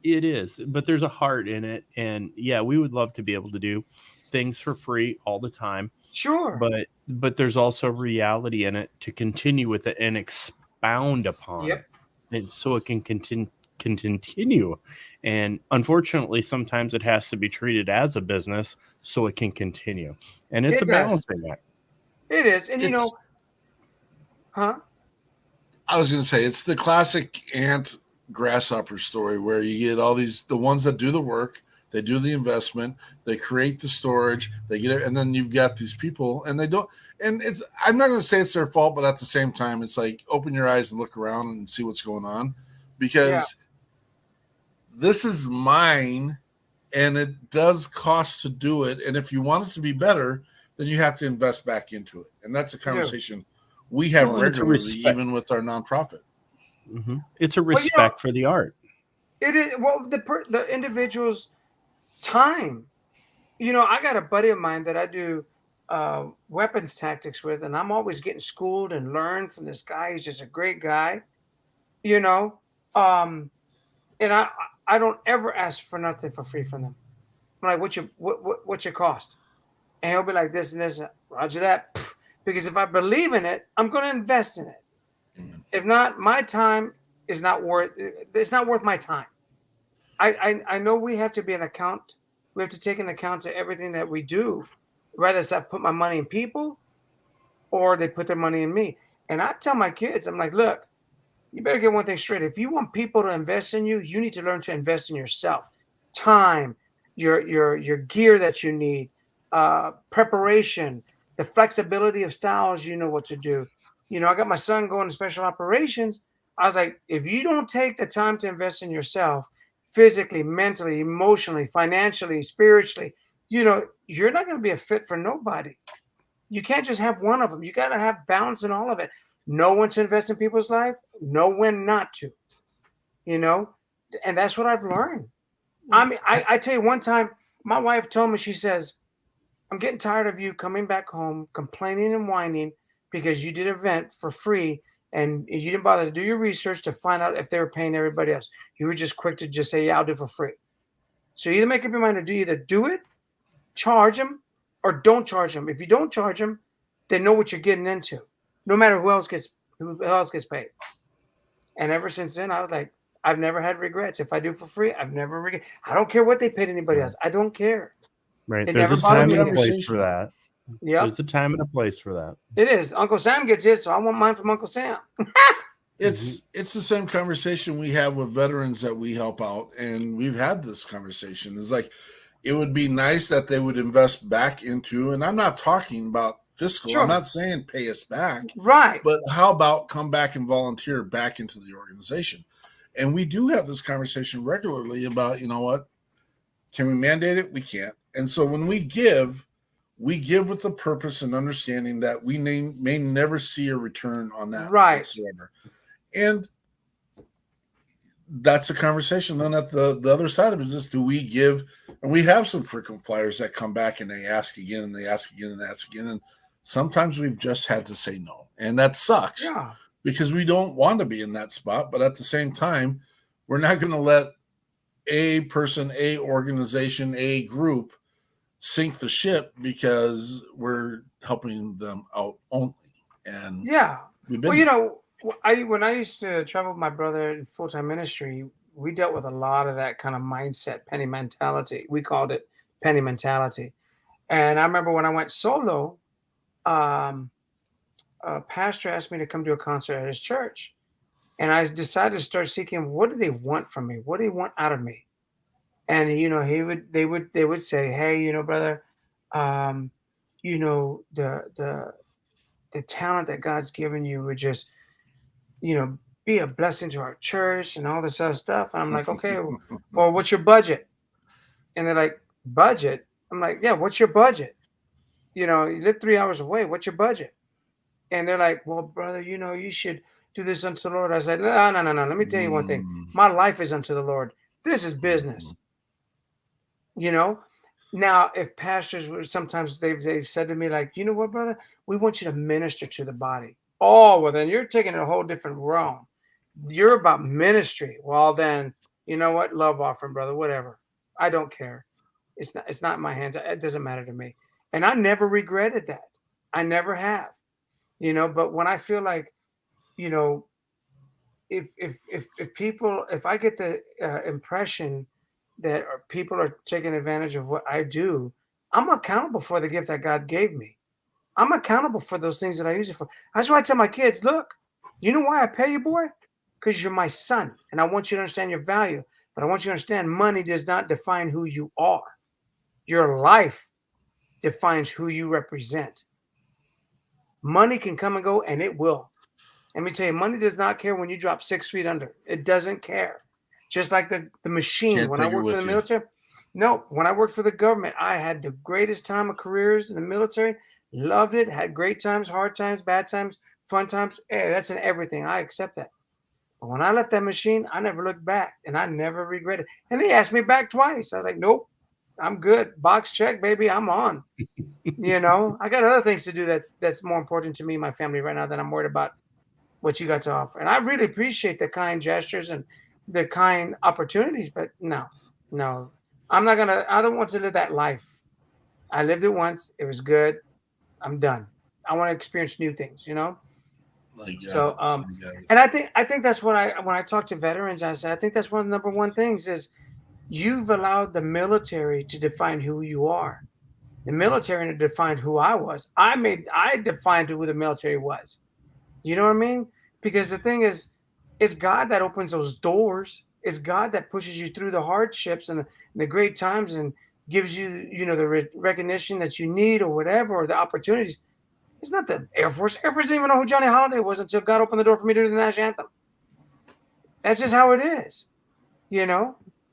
It is, but there's a heart in it. And yeah, we would love to be able to do things for free all the time. Sure. But there's also reality in it to continue with it and expound upon it. And so it can continue. And unfortunately, sometimes it has to be treated as a business so it can continue. And it's a balancing act. It is. And you know, I was going to say, it's the classic ant grasshopper story where you get all the ones that do the work They do the investment. They create the storage. They get it, and then you've got these people, and they don't. And it's. I'm not going to say it's their fault, but at the same time, it's like open your eyes and look around and see what's going on, because this is mine, and it does cost to do it. And if you want it to be better, then you have to invest back into it. And that's a conversation we have regularly, even with our nonprofit. It's a respect for the art. It is the individual's time. I got a buddy of mine that I do weapons tactics with, and I'm always getting schooled and learn from this guy. He's just a great guy, and I don't ever ask for nothing for free from them. I'm like, what's your cost? And he'll be like, this and this. Roger that. Because if I believe in it, I'm going to invest in it. If not, my time is not worth. It's not worth my time. I know we have to be an account. We have to take into account to everything that we do. Whether it's I put my money in people, or they put their money in me. And I tell my kids, I'm like, look, you better get one thing straight. If you want people to invest in you, you need to learn to invest in yourself. Time, your gear that you need, preparation, the flexibility of styles. You know what to do. I got my son going to special operations. I was like, if you don't take the time to invest in yourself, physically, mentally, emotionally, financially, spiritually, you're not going to be a fit for nobody. You can't just have one of them. You got to have balance in all of it. Know when to invest in people's life, know when not to, and that's what I've learned. I mean, I tell you, one time, my wife told me, she says, I'm getting tired of you coming back home, complaining and whining because you did an event for free and you didn't bother to do your research to find out if they were paying everybody else. You were just quick to just say, yeah, I'll do it for free. So either make up your mind to either do it, charge them, or don't charge them. If you don't charge them, they know what you're getting into, no matter who else gets paid. And ever since then, I was like, I've never had regrets. If I do for free, I've never regret. I don't care what they paid anybody else. I don't care. Right. It There's never a time bothered and a me. place for that. Yeah. There's a time and a place for that. It is. Uncle Sam gets his, so I want mine from Uncle Sam. It's the same conversation we have with veterans that we help out, and we've had this conversation. It's like, it would be nice that they would invest back into, and I'm not talking about fiscal. Sure. I'm not saying pay us back. Right. But how about come back and volunteer back into the organization? And we do have this conversation regularly about, what? Can we mandate it? We can't. And so when we give with the purpose and understanding that we may never see a return on that whatsoever. And that's the conversation. Then at the other side of it is, do we give? And we have some frequent flyers that come back and they ask again and they ask again and ask again. And sometimes we've just had to say no. And that sucks because we don't want to be in that spot. But at the same time, we're not going to let a person, a organization, a group sink the ship because we're helping them out only. And we've been when I used to travel with my brother in full-time ministry, we dealt with a lot of that kind of mindset, penny mentality. We called it penny mentality. And I remember when I went solo, a pastor asked me to come to a concert at his church. And I decided to start seeking, what do they want from me? What do they want out of me? And they would say, hey, brother, the talent that God's given you would just, be a blessing to our church and all this other stuff. And I'm like, okay, well, what's your budget? And they're like, budget? I'm like, yeah, what's your budget? You live 3 hours away. What's your budget? And they're like, well, brother, you should do this unto the Lord. I said, no. Let me tell you one thing. My life is unto the Lord. This is business. Now, if pastors were sometimes they've said to me, like, you know what, brother, we want you to minister to the body. Oh, well, then you're taking it a whole different realm. You're about ministry. Well, then, you know what? Love offering, brother, whatever. I don't care. It's not in my hands. It doesn't matter to me. And I never regretted that. I never have. But when I feel like, if I get the impression that people are taking advantage of what I do, I'm accountable for the gift that God gave me. I'm accountable for those things that I use it for. That's why I tell my kids, look, you know why I pay you, boy? Because you're my son, and I want you to understand your value. But I want you to understand, money does not define who you are. Your life defines who you represent. Money can come and go, and it will. Let me tell you, money does not care when you drop 6 feet under. It doesn't care. Just like the machine. Can't When I take it worked for with the you. military, no, when I worked for the government, I had the greatest time of careers in the military. Loved it. Had great times, hard times, bad times, fun times. Hey, that's in everything. I accept that. But when I left that machine, I never looked back, and I never regretted. And they asked me back twice. I was like, nope, I'm good. Box check, baby. I'm on. I got other things to do that's more important to me and my family right now than I'm worried about what you got to offer. And I really appreciate the kind gestures and the kind opportunities, but no, I don't want to live that life. I lived it once. It was good. I'm done. I want to experience new things, So, and I think that's what when I talk to veterans, I say, I think that's one of the number one things is you've allowed the military to define who you are. The military defined who I was. I defined who the military was. You know what I mean? Because the thing is, it's God that opens those doors. It's God that pushes you through the hardships and the great times and gives you, the recognition that you need or whatever, or the opportunities. It's not the Air Force. Air Force didn't even know who Johnny Holiday was until God opened the door for me to do the national anthem. That's just how it is,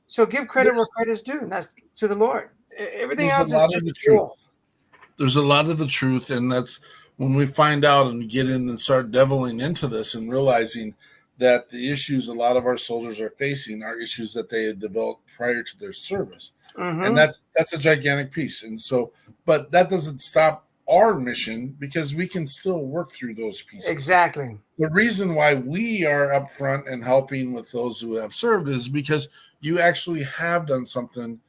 So give credit where credit's due, and that's to the Lord. Everything else is just cool. There's a lot of the truth, and that's when we find out and get in and start deviling into this and realizing that the issues a lot of our soldiers are facing are issues that they had developed prior to their service. And that's a gigantic piece. And so, but that doesn't stop our mission because we can still work through those pieces. Exactly. The reason why we are up front and helping with those who have served is because you actually have done something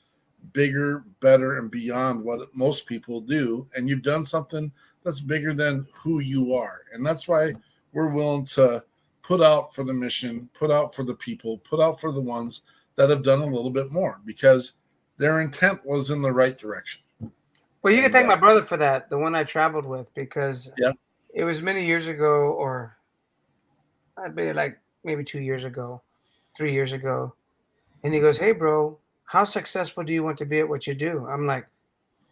bigger, better, and beyond what most people do. And you've done something that's bigger than who you are. And that's why we're willing to put out for the mission, put out for the people, put out for the ones that have done a little bit more because their intent was in the right direction. Well, you can thank my brother for that, the one I traveled with, because it was many years ago, or I'd be like maybe 2 years ago, 3 years ago. And he goes, hey, bro, how successful do you want to be at what you do? I'm like,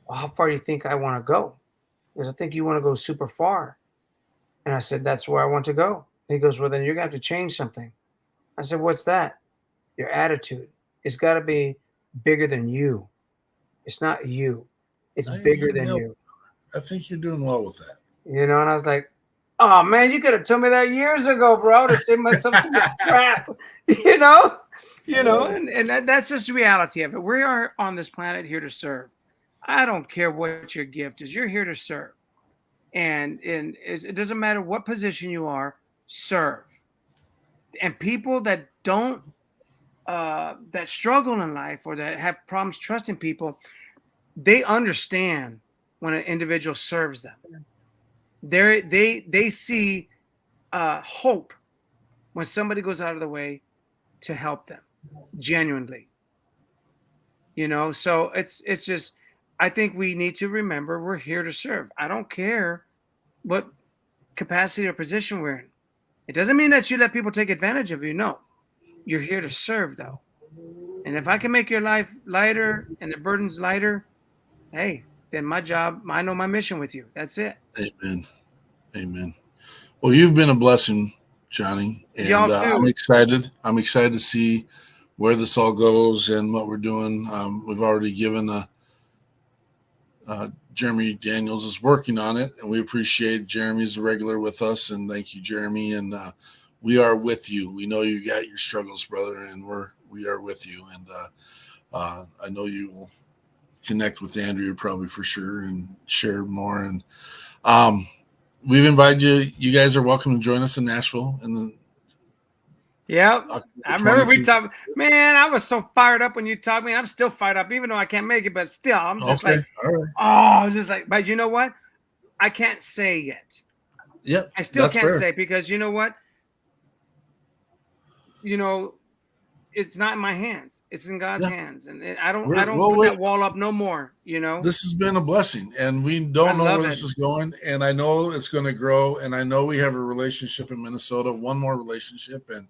well, how far do you think I want to go? Because I think you want to go super far. And I said, that's where I want to go. And he goes, well, then you're going to have to change something. I said, what's that? Your attitude. It's got to be bigger than you. It's not you. It's bigger than you. I think you're doing well with that. And I was like, oh, man, you could have told me that years ago, bro, to save myself some crap, and that's just the reality of it. We are on this planet here to serve. I don't care what your gift is. You're here to serve. And it doesn't matter what position you are, serve. And people that don't, that struggle in life or that have problems trusting people, they understand when an individual serves them. They see hope when somebody goes out of the way to help them genuinely. So it's just, I think we need to remember we're here to serve. I don't care what capacity or position we're in. It doesn't mean that you let people take advantage of you. No, you're here to serve though. And if I can make your life lighter and the burdens lighter, hey, then my job, I know my mission with you. That's it. Amen. Well, you've been a blessing, Johnny. And Y'all too. I'm excited. I'm excited to see where this all goes and what we're doing. We've already given Jeremy Daniels is working on it, and we appreciate Jeremy's a regular with us, and thank you, Jeremy. And we are with you. We know you got your struggles, brother, and we are with you. And I know you will connect with Andrea probably for sure and share more. And we've invited you. You guys are welcome to join us in Nashville. And I remember we talked. Man, I was so fired up when you talked to me. I'm still fired up, even though I can't make it. But still, I'm just like, But you know what? I can't say yet. Yep. I still can't say because you know what? It's not in my hands. It's in God's hands, and I don't put that wall up no more. This has been a blessing, and we don't know where this is going, and I know it's going to grow, and I know we have a relationship in Minnesota, one more relationship, and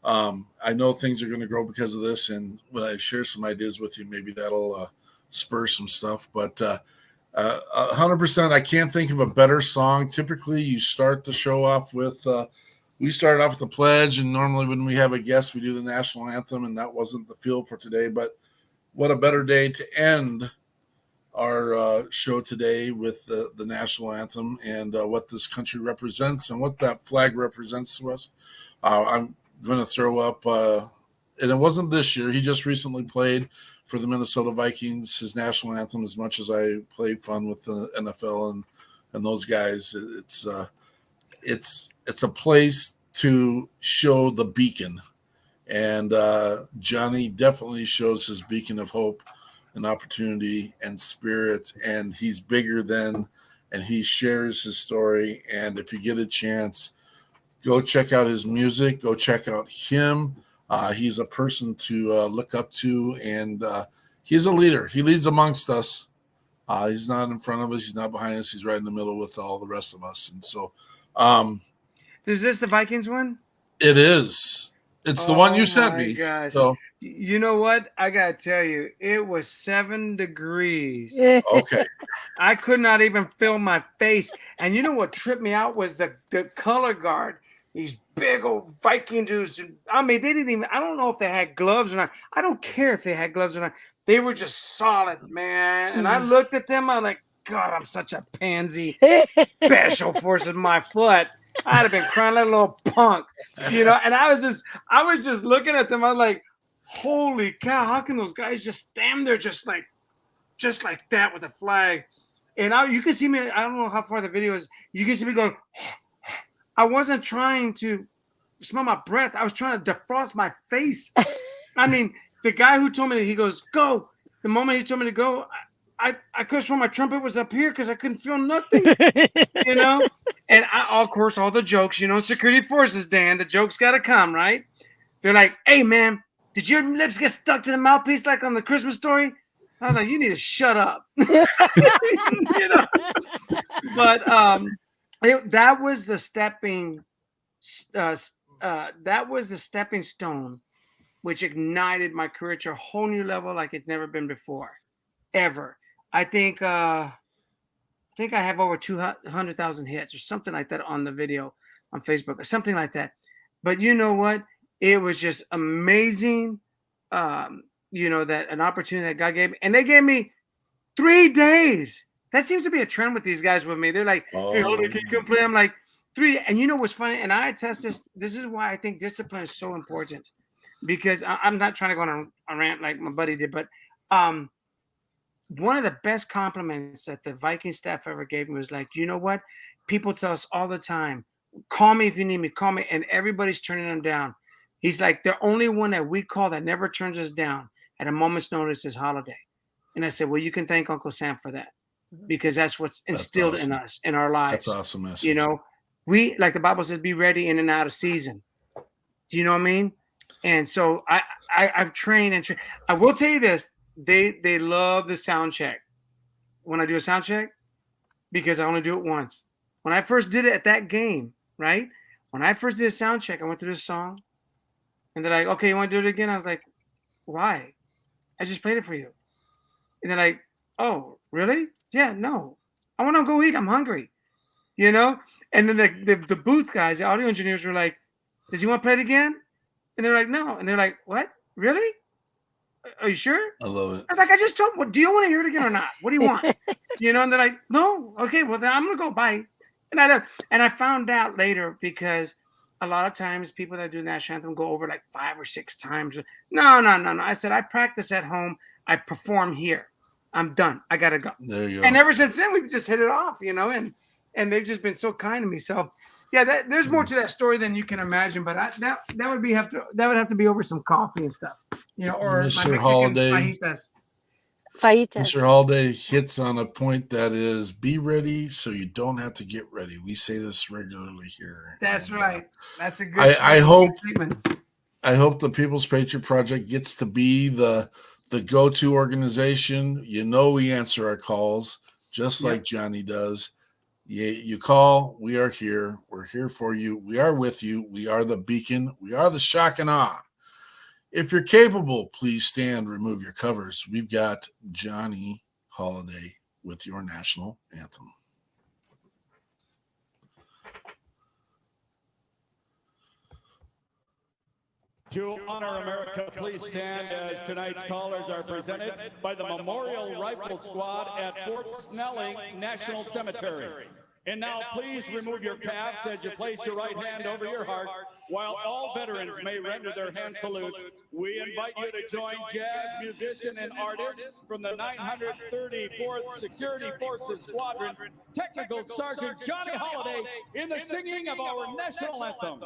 I know things are going to grow because of this, and when I share some ideas with you, maybe that'll spur some stuff. But 100%, I can't think of a better song. Typically, you start the show off with we started off with the pledge, and normally when we have a guest, we do the national anthem, and that wasn't the field for today. But what a better day to end our show today with the national anthem and what this country represents and what that flag represents to us. I'm going to throw up, and it wasn't this year. He just recently played for the Minnesota Vikings, his national anthem. As much as I played fun with the NFL and those guys, it's a place to show the beacon, and Johnny definitely shows his beacon of hope and opportunity and spirit, and he's bigger than, and he shares his story. And if you get a chance, go check out his music, go check out him. He's a person to look up to, and he's a leader. He leads amongst us. He's not in front of us, he's not behind us, he's right in the middle with all the rest of us. And so is this the Vikings one? It is. It's the one you sent me. Gosh. So you know what? I gotta tell you, it was 7 degrees. okay. I could not even feel my face. And you know what tripped me out was the color guard. These big old Viking dudes. I mean, they didn't even, I don't know if they had gloves or not. I don't care if they had gloves or not. They were just solid, man. And I looked at them, I'm like, God, I'm such a pansy. Special forces my foot. I'd have been crying like a little punk, you know. And I was just looking at them. I was like, holy cow, how can those guys just stand there just like that with a flag? And you can see me, I don't know how far the video is. You can see me going, I wasn't trying to smell my breath. I was trying to defrost my face. I mean, the guy who told me, he goes, go. The moment he told me to go, I could have sworn my trumpet was up here because I couldn't feel nothing, you know? And of course, all the jokes, you know, security forces, Dan, the jokes got to come, right? They're like, hey, man, did your lips get stuck to the mouthpiece like on the Christmas Story? I was like, you need to shut up. You know? But that was the stepping stone which ignited my career to a whole new level like it's never been before, ever. I think I have over 200,000 hits or something like that on the video on Facebook or something like that. But you know what? It was just amazing, you know, that an opportunity that God gave me. And they gave me 3 days. That seems to be a trend with these guys with me. They're like, hey, hold on, can you come play? I'm like, 3. And you know what's funny? And I attest this. This is why I think discipline is so important. Because I'm not trying to go on a rant like my buddy did, but one of the best compliments that the Viking staff ever gave me was like, you know what? People tell us all the time, call me if you need me, call me. And everybody's turning them down. He's like, the only one that we call that never turns us down at a moment's notice is Holiday. And I said, well, you can thank Uncle Sam for that because that's what's instilled in us, in our lives. That's awesome message. You know, we, like the Bible says, be ready in and out of season. Do you know what I mean? And so I've trained and trained. I will tell you this. They love the sound check when I do a sound check because I only do it once. When I first did it at that game, right? When I first did a sound check, I went through this song and they're like, okay, you want to do it again? I was like, why? I just played it for you. And they're like, oh, really? Yeah, no. I want to go eat. I'm hungry. You know? And then the booth guys, the audio engineers were like, does he want to play it again? And they're like, no. And they're like, what? Really? Are you sure? I love it. I was like, I just told you, do you want to hear it again or not? What do you want? You know, and they're like, no. Okay, well, then I'm going to go bye. And I found out later because a lot of times people that do national anthem go over like 5 or 6 times. No. I said, I practice at home. I perform here. I'm done. I got to go. There you go. And ever since then, we've just hit it off, you know, and they've just been so kind to me. So, yeah, there's more to that story than you can imagine, but that would have to be over some coffee and stuff, you know, or Mr. Holiday. Mr. Holiday hits on a point that is be ready so you don't have to get ready. We say this regularly here. That's right. That's a good I hope statement. I hope the People's Patriot Project gets to be the go-to organization. You know, we answer our calls just like Johnny does. You call, we are here. We're here for you. We are with you. We are the beacon. We are the shock and awe. If you're capable, please stand, remove your covers. We've got Johnny Holiday with your national anthem. To honor America, please stand as tonight's callers are presented by the Memorial Rifle Squad at Fort Snelling National Cemetery. And now please remove your caps as you place your right hand over your heart. While all veterans may render their hand salute, we invite you to join jazz musician and artist from the 934th Security Forces Squadron, Technical Sergeant Johnny Holiday, in the singing of our national anthem.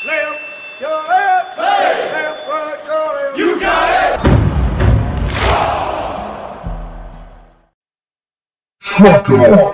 Left, your left, left, right, your left. You got it. Truck it off.